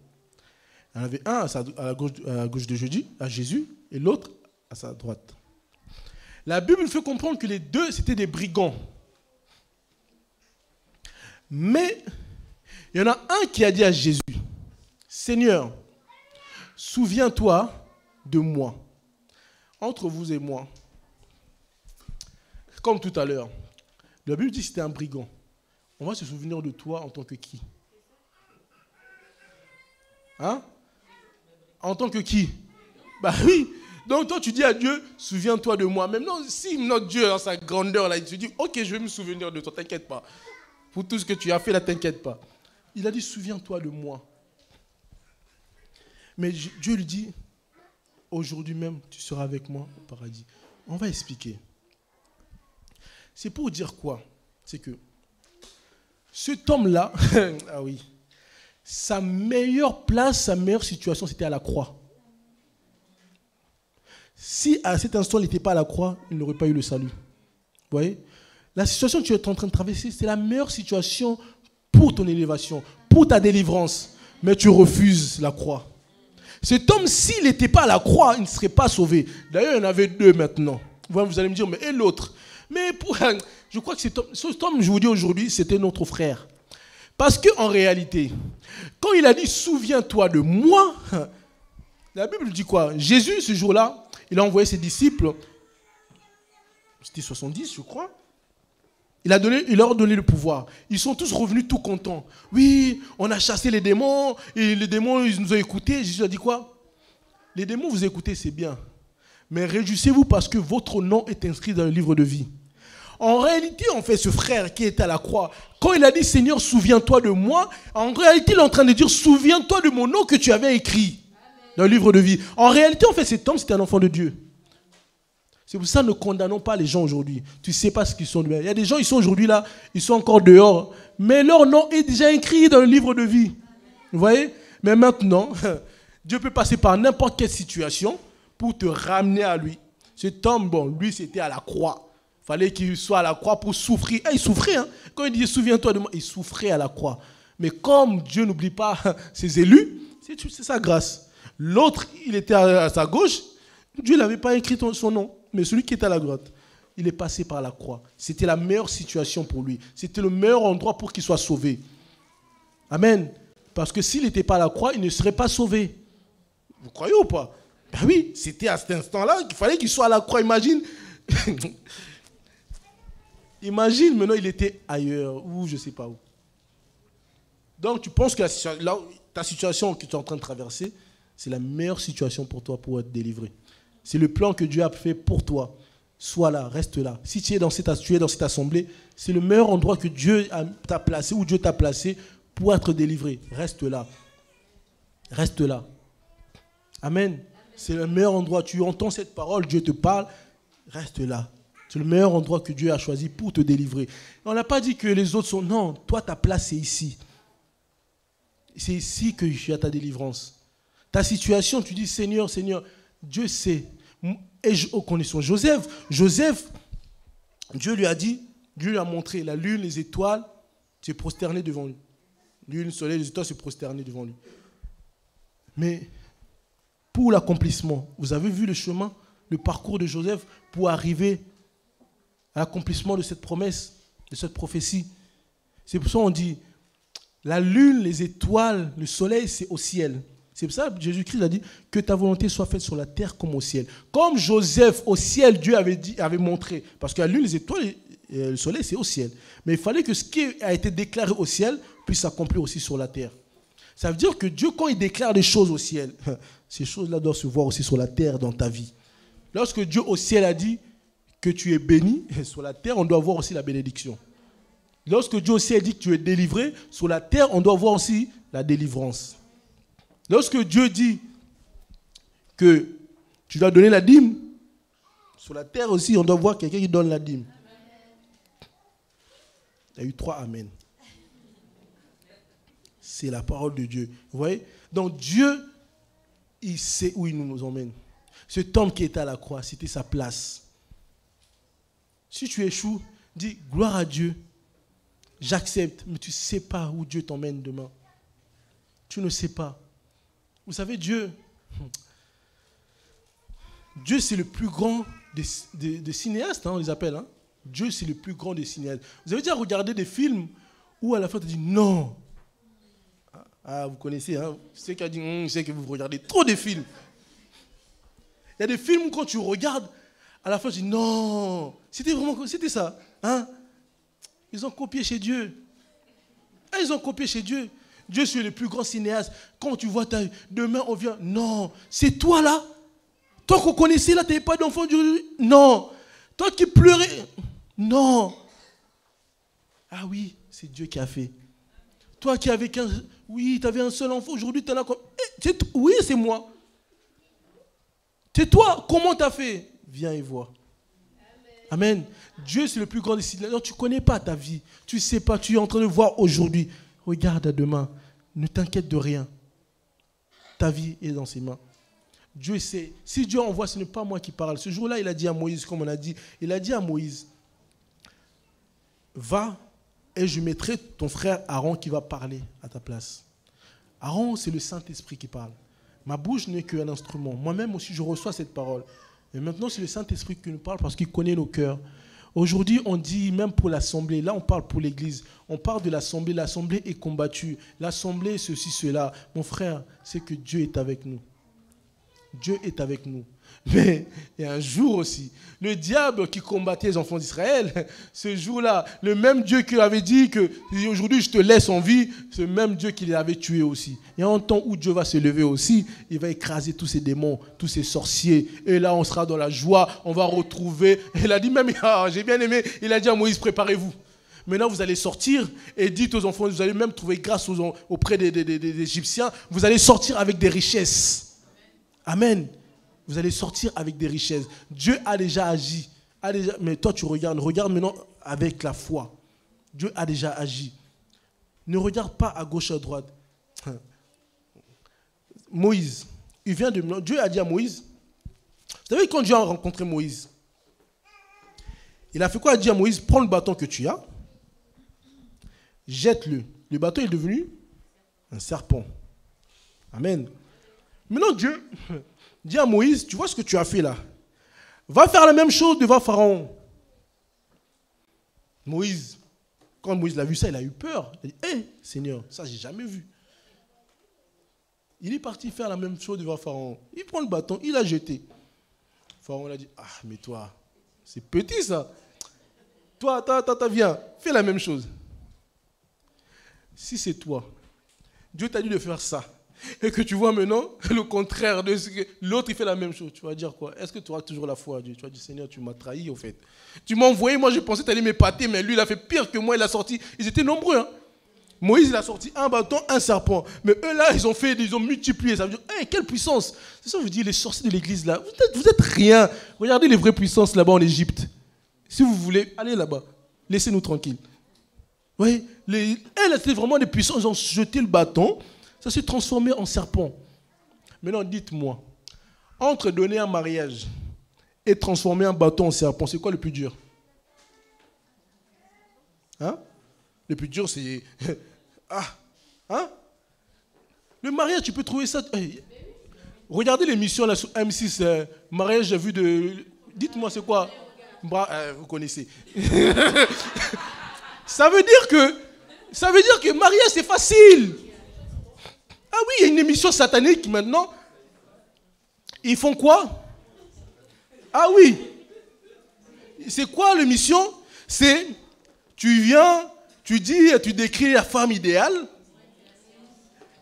Speaker 1: Il y en avait un à la gauche de Jésus, et l'autre à sa droite. La Bible nous fait comprendre que les 2, c'était des brigands. Mais il y en a un qui a dit à Jésus, Seigneur, souviens-toi de moi. Entre vous et moi, comme tout à l'heure, la Bible dit que c'était un brigand. On va se souvenir de toi en tant que qui? Hein? En tant que qui? Bah oui. Donc toi tu dis à Dieu, souviens-toi de moi. Même non, si notre Dieu dans sa grandeur là, il te dit, ok, je vais me souvenir de toi, t'inquiète pas. Pour tout ce que tu as fait là, t'inquiète pas. Il a dit, souviens-toi de moi. Mais Dieu lui dit, aujourd'hui même, tu seras avec moi au paradis. On va expliquer. C'est pour dire quoi? C'est que cet homme-là, ah oui, sa meilleure place, sa meilleure situation, c'était à la croix. Si à cet instant, il n'était pas à la croix, il n'aurait pas eu le salut. Vous voyez? La situation que tu es en train de traverser, c'est la meilleure situation pour ton élévation, pour ta délivrance. Mais tu refuses la croix. Cet homme, s'il n'était pas à la croix, il ne serait pas sauvé. D'ailleurs, il y en avait 2 maintenant. Vous allez me dire, mais et l'autre? Mais je crois que cet homme, je vous dis aujourd'hui, c'était notre frère. Parce qu'en réalité, quand il a dit « souviens-toi de moi », la Bible dit quoi? Jésus, ce jour-là, il a envoyé ses disciples, c'était 70, je crois. Il leur a donné le pouvoir. Ils sont tous revenus tout contents. Oui, on a chassé les démons, et les démons, ils nous ont écoutés. Jésus a dit quoi? Les démons, vous écoutez, c'est bien. mais réjouissez-vous parce que votre nom est inscrit dans le livre de vie. En réalité, en fait, ce frère qui était à la croix, quand il a dit « Seigneur, souviens-toi de moi », en réalité, il est en train de dire « Souviens-toi de mon nom que tu avais écrit dans le livre de vie ». En réalité, en fait, cet homme, c'était un enfant de Dieu. C'est pour ça que ne condamnons pas les gens aujourd'hui. Tu ne sais pas ce qu'ils sont demain. Il y a des gens, ils sont aujourd'hui là, ils sont encore dehors, mais leur nom est déjà écrit dans le livre de vie. Vous voyez? Mais maintenant, Dieu peut passer par n'importe quelle situation pour te ramener à lui. Cet homme, bon, lui, c'était à la croix. Il fallait qu'il soit à la croix pour souffrir. Et il souffrait. Hein. Quand il dit « Souviens-toi de moi », il souffrait à la croix. Mais comme Dieu n'oublie pas ses élus, c'est sa grâce. L'autre, il était à sa gauche. Dieu n'avait pas écrit son nom. Mais celui qui était à la droite, il est passé par la croix. C'était la meilleure situation pour lui. C'était le meilleur endroit pour qu'il soit sauvé. Amen. Parce que s'il n'était pas à la croix, il ne serait pas sauvé. Vous croyez ou pas? Ben oui, c'était à cet instant-là qu'il fallait qu'il soit à la croix. Imagine. Imagine, maintenant il était ailleurs, ou je ne sais pas où. Donc tu penses que ta situation que tu es en train de traverser, c'est la meilleure situation pour toi pour être délivré. C'est le plan que Dieu a fait pour toi. Sois là, reste là. Si tu es dans cette assemblée, c'est le meilleur endroit que Dieu t'a placé, où Dieu t'a placé pour être délivré. Reste là. Reste là. Amen. C'est le meilleur endroit. Tu entends cette parole, Dieu te parle, reste là. C'est le meilleur endroit que Dieu a choisi pour te délivrer. On n'a pas dit que les autres sont... Non, toi, ta place, c'est ici. C'est ici que tu as ta délivrance. Ta situation, tu dis, Seigneur, Seigneur, Dieu sait. Et connaissons Joseph. Joseph, Dieu lui a dit, Dieu lui a montré la lune, les étoiles, s'est prosterné devant lui. Lune, le soleil, les étoiles se prosternaient devant lui. Mais pour l'accomplissement, vous avez vu le chemin, le parcours de Joseph pour arriver à l'accomplissement de cette promesse, de cette prophétie. C'est pour ça qu'on dit, la lune, les étoiles, le soleil, c'est au ciel. C'est pour ça que Jésus-Christ a dit que ta volonté soit faite sur la terre comme au ciel. Comme Joseph, au ciel, Dieu avait montré. Parce que la lune, les étoiles, le soleil, c'est au ciel. Mais il fallait que ce qui a été déclaré au ciel puisse s'accomplir aussi sur la terre. Ça veut dire que Dieu, quand il déclare des choses au ciel, ces choses-là doivent se voir aussi sur la terre dans ta vie. Lorsque Dieu au ciel a dit que tu es béni, sur la terre, on doit voir aussi la bénédiction. Lorsque Dieu au ciel dit que tu es délivré, sur la terre, on doit voir aussi la délivrance. Lorsque Dieu dit que tu dois donner la dîme, sur la terre aussi, on doit voir quelqu'un qui donne la dîme. Il y a eu 3 amen. C'est la parole de Dieu. Vous voyez? Donc Dieu, il sait où il nous emmène. Cet homme qui était à la croix, c'était sa place. Si tu échoues, dis gloire à Dieu. J'accepte, mais tu ne sais pas où Dieu t'emmène demain. Tu ne sais pas. Vous savez, Dieu, c'est le plus grand des cinéastes, hein, on les appelle. Hein. Dieu, c'est le plus grand des cinéastes. Vous avez déjà regardé des films où à la fin, tu dis non. Ah, vous connaissez, hein? C'est qui a dit, je sais que vous regardez trop de films. Il y a des films où quand tu regardes, à la fin, tu dis non. C'était ça. Hein? Ils ont copié chez Dieu. Ah, ils ont copié chez Dieu. Dieu, c'est le plus grand cinéaste. Quand tu vois, demain, on vient. Non, c'est toi là. Toi qu'on connaissait là, tu n'avais pas d'enfant d'aujourd'hui. Non. Toi qui pleurais. Non. Ah oui, c'est Dieu qui a fait. Toi qui avais oui, tu avais un seul enfant, aujourd'hui tu en as comme... Oui, c'est moi. C'est toi, comment tu as fait? Viens et vois. Amen. Dieu, c'est le plus grand des cinéastes. Tu ne connais pas ta vie. Tu ne sais pas, tu es en train de voir aujourd'hui. Regarde à demain. Ne t'inquiète de rien. Ta vie est dans ses mains. Dieu sait. Si Dieu envoie, ce n'est pas moi qui parle. Ce jour-là, il a dit à Moïse, comme on a dit, il a dit à Moïse, va et je mettrai ton frère Aaron qui va parler à ta place. Aaron, c'est le Saint-Esprit qui parle. Ma bouche n'est qu'un instrument. Moi-même aussi, je reçois cette parole. Et maintenant, c'est le Saint-Esprit qui nous parle parce qu'il connaît nos cœurs. Aujourd'hui, on dit même pour l'Assemblée, là on parle pour l'Église, on parle de l'Assemblée est combattue, l'Assemblée ceci, cela. Mon frère, c'est que Dieu est avec nous. Dieu est avec nous. Mais il y a un jour aussi, le diable qui combattait les enfants d'Israël, ce jour-là, le même Dieu qui avait dit que aujourd'hui je te laisse en vie, ce même Dieu qui les avait tués aussi. Il y a un temps où Dieu va se lever aussi, il va écraser tous ces démons, tous ces sorciers. Et là, on sera dans la joie, on va retrouver. Il a dit même, j'ai bien aimé, il a dit à Moïse, préparez-vous. Maintenant, vous allez sortir et dites aux enfants, vous allez même trouver grâce auprès des Égyptiens, vous allez sortir avec des richesses. Amen. Vous allez sortir avec des richesses. Dieu a déjà agi. Mais toi, tu regarde maintenant avec la foi. Dieu a déjà agi. Ne regarde pas à gauche, à droite. Moïse, il vient de... Dieu a dit à Moïse, vous savez, quand Dieu a rencontré Moïse, il a fait quoi? Il a dit à Moïse, prends le bâton que tu as, jette-le. Le bâton est devenu un serpent. Amen. Maintenant, Dieu dit à Moïse, tu vois ce que tu as fait là? Va faire la même chose devant Pharaon. Moïse, quand Moïse l'a vu ça, il a eu peur. Il a dit, hé, Seigneur, ça, j'ai jamais vu. Il est parti faire la même chose devant Pharaon. Il prend le bâton, il l'a jeté. Pharaon l'a dit, ah, mais toi, c'est petit ça. Toi, viens, fais la même chose. Si c'est toi, Dieu t'a dit de faire ça, et que tu vois maintenant le contraire de ce que l'autre il fait la même chose, tu vas dire quoi? Est-ce que tu auras toujours la foi à Dieu? Tu vas dire, Seigneur, tu m'as trahi au fait. Tu m'as envoyé, moi je pensais que tu allais m'épater, mais lui il a fait pire que moi, il a sorti. Ils étaient nombreux. Hein. Moïse il a sorti un bâton, un serpent. Mais eux là, ils ont multiplié. Ça veut dire, hey, quelle puissance! C'est ça que vous dites, les sorciers de l'église là, vous êtes rien. Regardez les vraies puissances là-bas en Égypte. Si vous voulez, allez là-bas. Laissez-nous tranquilles. Oui, elles étaient vraiment des puissances. Ils ont jeté le bâton. Ça s'est transformé en serpent. Maintenant, dites-moi, entre donner un mariage et transformer un bâton en serpent, c'est quoi le plus dur? Hein? Le plus dur, c'est... Hein? Le mariage, tu peux trouver ça... Hey. Regardez l'émission là sur M6, mariage, j'ai vu de... Dites-moi, c'est quoi? Vous connaissez. Ça veut dire que mariage, c'est facile. Ah oui, il y a une émission satanique maintenant. Ils font quoi? Ah oui. C'est quoi l'émission? C'est, tu viens, tu décris la femme idéale.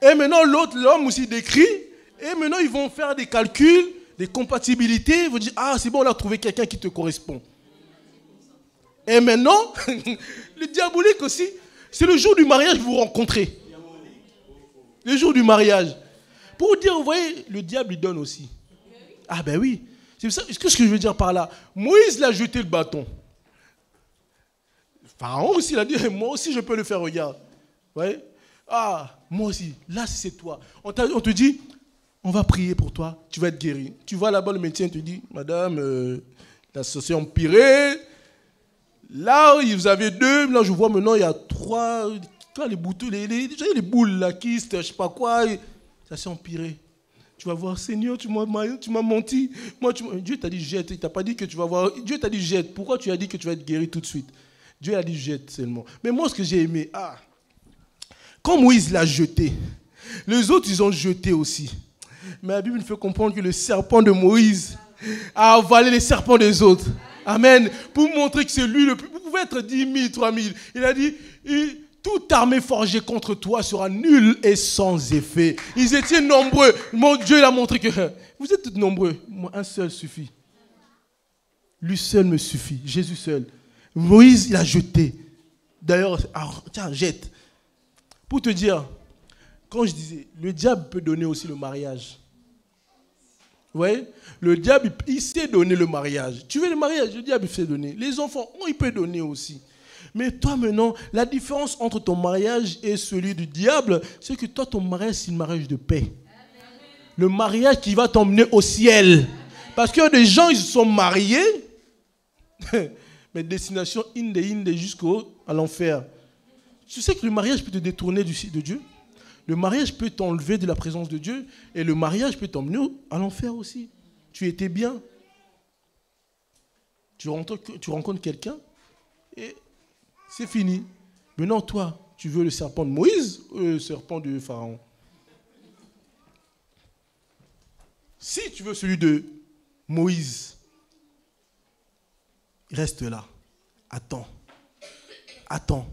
Speaker 1: Et maintenant, l'homme aussi décrit. Et maintenant, ils vont faire des calculs, des compatibilités. Ils vont dire, ah, c'est bon, on a trouvé quelqu'un qui te correspond. Et maintenant, le diabolique aussi, c'est le jour du mariage que vous rencontrez. Le jour du mariage. Pour vous dire, vous voyez, le diable, il donne aussi. Ah ben oui. C'est ça, ce que je veux dire par là. Moïse l'a jeté le bâton. Pharaon aussi, il a dit, moi aussi je peux le faire, regarde. Vous voyez? Ah, moi aussi, là c'est toi. On te dit, on va prier pour toi, tu vas être guéri. Tu vas là-bas, le médecin te dit, madame, la société a empiré. Là, vous avez 2, là je vois maintenant, il y a 3... Les boutons, les boules, la kyste, je ne sais pas quoi, ça s'est empiré. Tu vas voir, Seigneur, tu m'as menti. Dieu t'a dit jette, il t'a pas dit que tu vas voir. Dieu t'a dit jette. Pourquoi tu as dit que tu vas être guéri tout de suite? Dieu a dit jette seulement. Mais moi, ce que j'ai aimé, quand Moïse l'a jeté, les autres, ils ont jeté aussi. Mais la Bible nous fait comprendre que le serpent de Moïse a avalé les serpents des autres. Amen. Pour montrer que c'est lui le plus. Vous pouvez être 10 000, 3 000. Il a dit... Toute armée forgée contre toi sera nulle et sans effet. Ils étaient nombreux. Mon Dieu l'a montré que vous êtes nombreux. Moi, un seul suffit. Lui seul me suffit. Jésus seul. Moïse, il a jeté. D'ailleurs, tiens, jette. Pour te dire, quand je disais, le diable peut donner aussi le mariage. Vous voyez? Le diable, il sait donner le mariage. Tu veux le mariage? Le diable, il sait donner. Les enfants, il peut donner aussi. Mais toi maintenant, la différence entre ton mariage et celui du diable, c'est que toi, ton mariage, c'est un mariage de paix. Le mariage qui va t'emmener au ciel. Parce que des gens, ils se sont mariés, mais destination inde jusqu'à l'enfer. Tu sais que le mariage peut te détourner de Dieu. Le mariage peut t'enlever de la présence de Dieu. Et le mariage peut t'emmener à l'enfer aussi. Tu étais bien. Tu rencontres quelqu'un et... c'est fini. Maintenant, toi, tu veux le serpent de Moïse ou le serpent de Pharaon? Si tu veux celui de Moïse, reste là. Attends. Attends.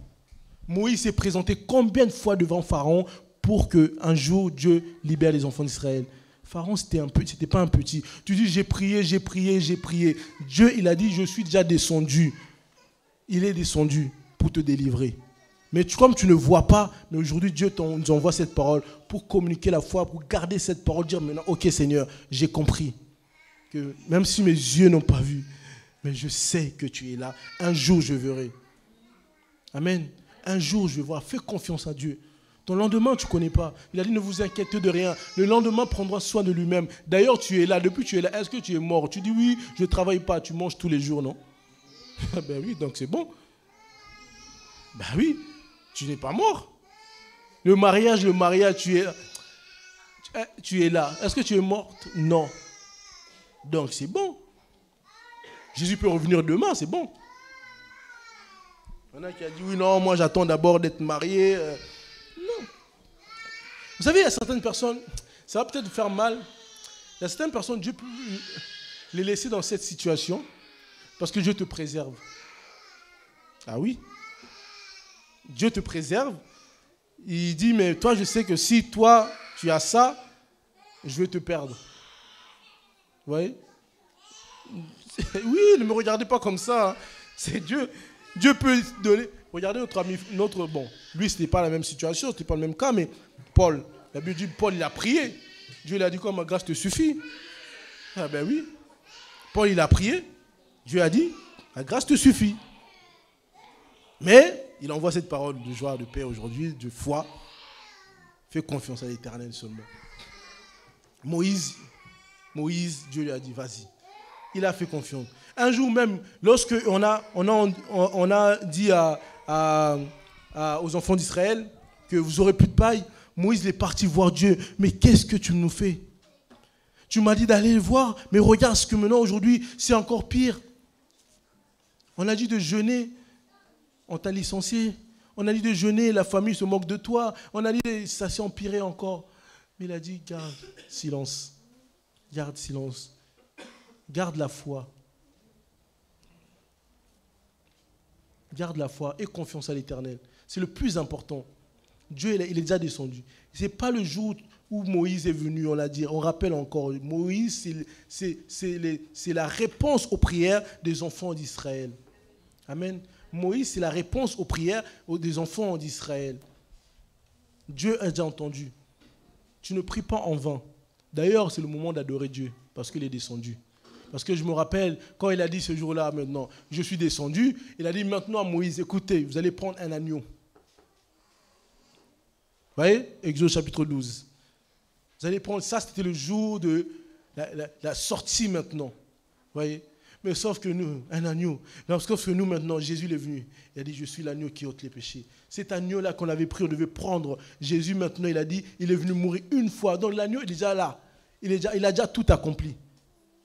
Speaker 1: Moïse s'est présenté combien de fois devant Pharaon pour qu'un jour Dieu libère les enfants d'Israël? Pharaon, c'était pas un petit. Tu dis, j'ai prié, j'ai prié, j'ai prié. Dieu, il a dit, je suis déjà descendu. Il est descendu pour te délivrer. Mais comme tu ne vois pas, mais aujourd'hui, Dieu nous envoie cette parole pour communiquer la foi, pour garder cette parole, dire maintenant, ok Seigneur, j'ai compris. Que même si mes yeux n'ont pas vu, mais je sais que tu es là. Un jour, je verrai. Amen. Un jour, je vais voir. Fais confiance à Dieu. Ton lendemain, tu ne connais pas. Il a dit, ne vous inquiétez de rien. Le lendemain prendra soin de lui-même. D'ailleurs, tu es là. Depuis que tu es là, est-ce que tu es mort? Tu dis, oui, je ne travaille pas. Tu manges tous les jours, non? Ben oui, donc c'est bon. Ben oui, tu n'es pas mort. Le mariage, tu es là. Est-ce que tu es morte? Non. Donc c'est bon. Jésus peut revenir demain, c'est bon. Il y en a qui a dit, oui, non, moi j'attends d'abord d'être marié. Non. Vous savez, il y a certaines personnes, ça va peut-être faire mal. Il y a certaines personnes, Dieu peut les laisser dans cette situation parce que Dieu te préserve. Ah oui. Dieu te préserve. Il dit, mais toi, je sais que si toi, tu as ça, je vais te perdre. Vous voyez? Oui, ne me regardez pas comme ça. Hein. C'est Dieu. Dieu peut donner. Regardez notre ami, bon, lui, ce n'était pas la même situation, ce n'était pas le même cas, mais Paul, la Bible dit, Paul, il a prié. Dieu lui a dit, quoi, ma grâce te suffit. Ah ben oui. Paul, il a prié. Dieu a dit, la grâce te suffit. Mais, il envoie cette parole de joie, de paix aujourd'hui, de foi. Fais confiance à l'Éternel seulement. Moïse, Dieu lui a dit, vas-y. Il a fait confiance. Un jour même, lorsque on a dit aux enfants d'Israël que vous n'aurez plus de paille, Moïse est parti voir Dieu. Mais qu'est-ce que tu nous fais? Tu m'as dit d'aller le voir, mais regarde ce que maintenant aujourd'hui, c'est encore pire. On a dit de jeûner, on t'a licencié. On a dit de jeûner, la famille se moque de toi. On a dit, ça s'est empiré encore. Mais il a dit, garde silence. Garde silence. Garde la foi. Garde la foi et confiance à l'Éternel. C'est le plus important. Dieu, il est déjà descendu. Ce n'est pas le jour où Moïse est venu, on l'a dit, on rappelle encore. Moïse, c'est la réponse aux prières des enfants d'Israël. Amen. Moïse, c'est la réponse aux prières des enfants d'Israël. Dieu a déjà entendu. Tu ne pries pas en vain. D'ailleurs, c'est le moment d'adorer Dieu, parce qu'il est descendu. Parce que je me rappelle, quand il a dit ce jour-là, maintenant, je suis descendu, il a dit maintenant à Moïse, écoutez, vous allez prendre un agneau. Vous voyez, Exode chapitre 12. Vous allez prendre, ça c'était le jour de la sortie maintenant. Vous voyez. Mais sauf que nous, un agneau, sauf que nous maintenant, Jésus est venu. Il a dit, je suis l'agneau qui ôte les péchés. Cet agneau-là qu'on avait pris, on devait prendre. Jésus maintenant, il a dit, il est venu mourir une fois. Donc l'agneau est déjà là. Il a déjà tout accompli.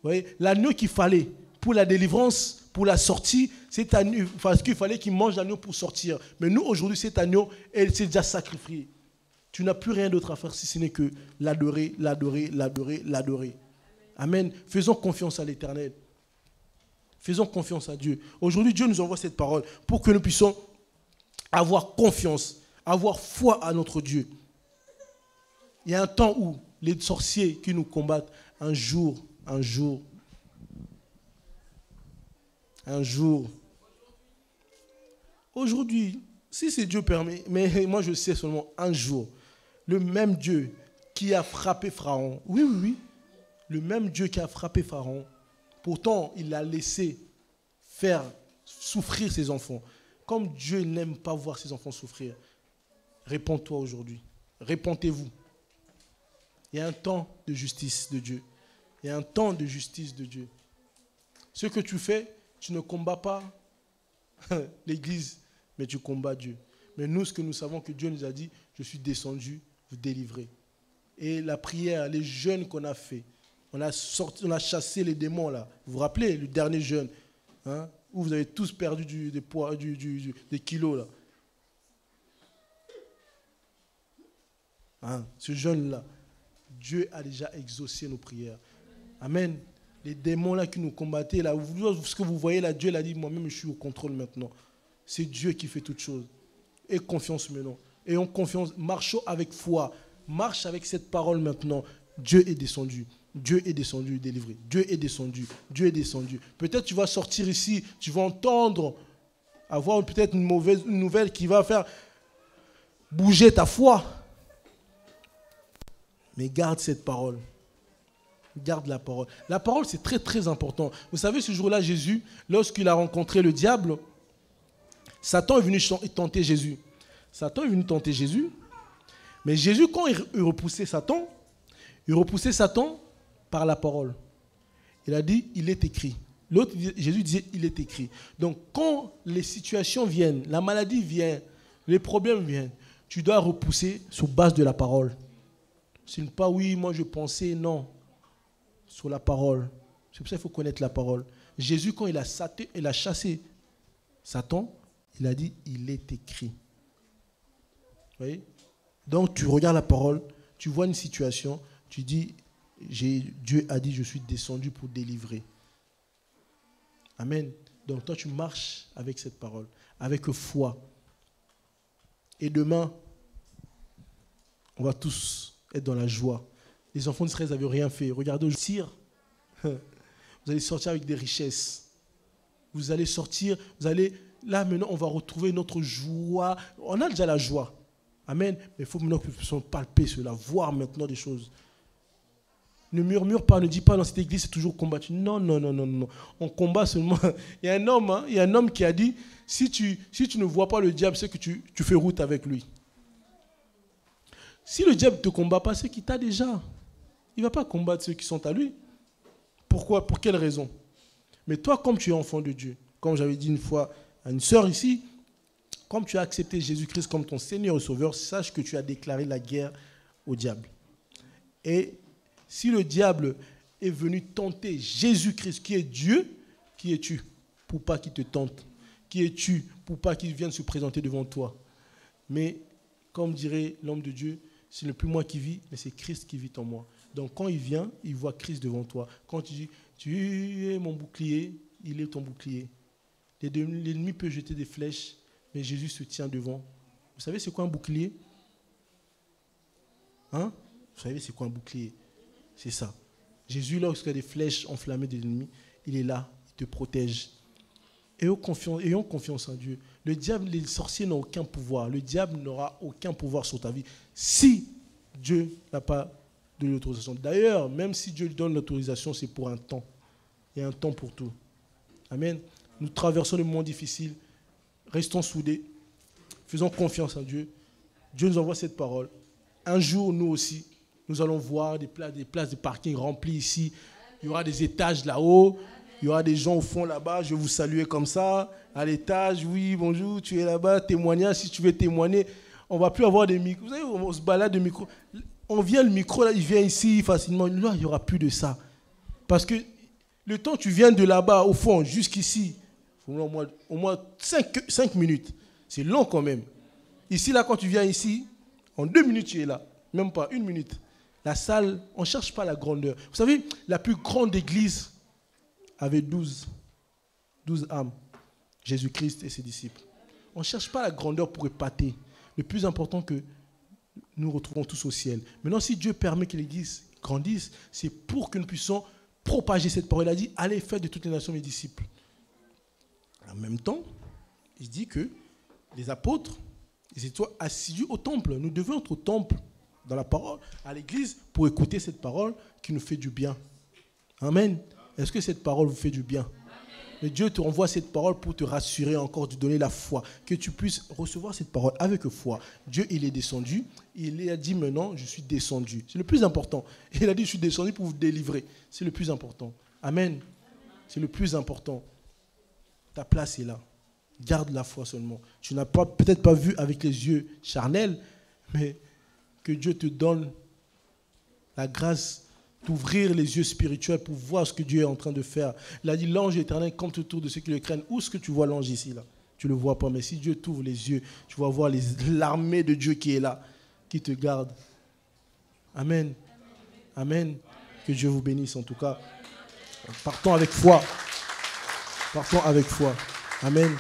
Speaker 1: Vous voyez, l'agneau qu'il fallait pour la délivrance, pour la sortie, c'est agneau, parce qu'il fallait qu'il mange l'agneau pour sortir. Mais nous, aujourd'hui, cet agneau, il s'est déjà sacrifié. Tu n'as plus rien d'autre à faire si ce n'est que l'adorer, l'adorer, l'adorer, l'adorer. Amen. Faisons confiance à l'Éternel. Faisons confiance à Dieu. Aujourd'hui, Dieu nous envoie cette parole pour que nous puissions avoir confiance, avoir foi à notre Dieu. Il y a un temps où les sorciers qui nous combattent, un jour, aujourd'hui, si c'est Dieu permet, mais moi je sais seulement un jour, le même Dieu qui a frappé Pharaon, oui, le même Dieu qui a frappé Pharaon, pourtant il l'a laissé faire souffrir ses enfants. Comme Dieu n'aime pas voir ses enfants souffrir, réponds-toi aujourd'hui, répentez-vous. Il y a un temps de justice de Dieu. Il y a un temps de justice de Dieu. Ce que tu fais, tu ne combats pas l'Église, mais tu combats Dieu. Mais nous, ce que nous savons, que Dieu nous a dit, je suis descendu, vous délivrer. Et la prière, les jeûnes qu'on a fait, on a chassé les démons là. Vous vous rappelez, le dernier jeûne, hein, où vous avez tous perdu des kilos là. Hein, ce jeûne là. Dieu a déjà exaucé nos prières. Amen. Les démons là qui nous combattaient, là, ce que vous voyez là, Dieu l'a dit, moi-même je suis au contrôle maintenant. C'est Dieu qui fait toutes choses. Aie confiance maintenant. Ayons confiance, marchons avec foi. Marche avec cette parole maintenant. Dieu est descendu. Dieu est descendu délivrer. Dieu est descendu. Dieu est descendu. Peut-être tu vas sortir ici, tu vas entendre, avoir peut-être une nouvelle qui va faire bouger ta foi. Mais garde cette parole. Garde la parole. La parole, c'est très, très important. Vous savez, ce jour-là, Jésus, lorsqu'il a rencontré le diable, Satan est venu tenter Jésus. Satan est venu tenter Jésus. Mais Jésus, quand il repoussait Satan par la parole. Il a dit, il est écrit. Jésus disait, il est écrit. Donc, quand les situations viennent, la maladie vient, les problèmes viennent, tu dois repousser sur base de la parole. Ce n'est pas, oui, moi je pensais, non. Sur la parole. C'est pour ça qu'il faut connaître la parole. Jésus, quand il a chassé Satan, il a dit, il est écrit. Vous voyez? Donc, tu regardes la parole, tu vois une situation, tu dis, Dieu a dit, je suis descendu pour délivrer. Amen. Donc, toi, tu marches avec cette parole, avec foi. Et demain, on va tous être dans la joie. Les enfants d'Israël n'avaient rien fait. Regardez, vous allez sortir avec des richesses. Vous allez sortir, là maintenant, on va retrouver notre joie. On a déjà la joie. Amen. Mais il faut maintenant que nous puissions palper cela, voir maintenant des choses. Ne murmure pas, ne dis pas dans cette église, c'est toujours combattu. Non, non, non, non, non. On combat seulement. Il y a un homme qui a dit, si tu ne vois pas le diable, c'est que tu fais route avec lui. Si le diable ne te combat pas, c'est qu'il t'a déjà. Il ne va pas combattre ceux qui sont à lui. Pourquoi? Pour quelle raison? Mais toi, comme tu es enfant de Dieu, comme j'avais dit une fois à une sœur ici, comme tu as accepté Jésus-Christ comme ton Seigneur et Sauveur, sache que tu as déclaré la guerre au diable. Et si le diable est venu tenter Jésus-Christ, qui est Dieu, qui es-tu pour pas qu'il te tente? Qui es-tu pour pas qu'il vienne se présenter devant toi? Mais, comme dirait l'homme de Dieu, ce n'est plus moi qui vis, mais c'est Christ qui vit en moi. Donc quand il vient, il voit Christ devant toi. Quand tu dis, tu es mon bouclier, il est ton bouclier. L'ennemi peut jeter des flèches, mais Jésus se tient devant. Vous savez c'est quoi un bouclier? Hein? Vous savez c'est quoi un bouclier? C'est ça. Jésus, lorsqu'il y a des flèches enflammées de l'ennemi, il est là, il te protège. Ayons confiance en Dieu. Le diable, les sorciers n'ont aucun pouvoir. Le diable n'aura aucun pouvoir sur ta vie si Dieu n'a pas de l'autorisation. D'ailleurs, même si Dieu lui donne l'autorisation, c'est pour un temps. Il y a un temps pour tout. Amen. Nous traversons le moment difficile. Restons soudés. Faisons confiance en Dieu. Dieu nous envoie cette parole. Un jour, nous aussi, nous allons voir des places de parking remplies ici. Il y aura des étages là-haut. Il y aura des gens au fond là-bas. Je vais vous saluer comme ça. À l'étage, oui, bonjour, tu es là-bas. Témoignage, si tu veux témoigner. On ne va plus avoir des micros. Vous savez, on se balade de micro. On vient, le micro, là, il vient ici facilement. Là, il n'y aura plus de ça. Parce que le temps que tu viens de là-bas, au fond, jusqu'ici, il faut au moins 5 minutes. C'est long quand même. Ici, là, quand tu viens ici, en 2 minutes, tu es là. Même pas 1 minute. La salle, on ne cherche pas la grandeur. Vous savez, la plus grande église avait 12 âmes. Jésus-Christ et ses disciples. On ne cherche pas la grandeur pour épater. Le plus important que nous retrouvons tous au ciel. Maintenant, si Dieu permet que l'église grandisse, c'est pour que nous puissions propager cette parole. Il a dit, allez faire de toutes les nations mes disciples. En même temps, il dit que les apôtres, ils étaient assidus au temple. Nous devons être au temple, dans la parole, à l'église, pour écouter cette parole qui nous fait du bien. Amen. Est-ce que cette parole vous fait du bien? Mais Dieu te renvoie cette parole pour te rassurer encore, te donner la foi, que tu puisses recevoir cette parole avec foi. Dieu, il est descendu, il a dit maintenant, je suis descendu. C'est le plus important. Il a dit, je suis descendu pour vous délivrer. C'est le plus important. Amen. C'est le plus important. Ta place est là. Garde la foi seulement. Tu n'as peut-être pas vu avec les yeux charnels, mais que Dieu te donne la grâce d'ouvrir les yeux spirituels pour voir ce que Dieu est en train de faire. Il a dit, l'ange éternel compte autour de ceux qui le craignent. Où est-ce que tu vois l'ange ici, là? Tu ne le vois pas, mais si Dieu t'ouvre les yeux, tu vas voir l'armée de Dieu qui est là, qui te garde. Amen. Amen. Que Dieu vous bénisse en tout cas. Partons avec foi. Partons avec foi. Amen.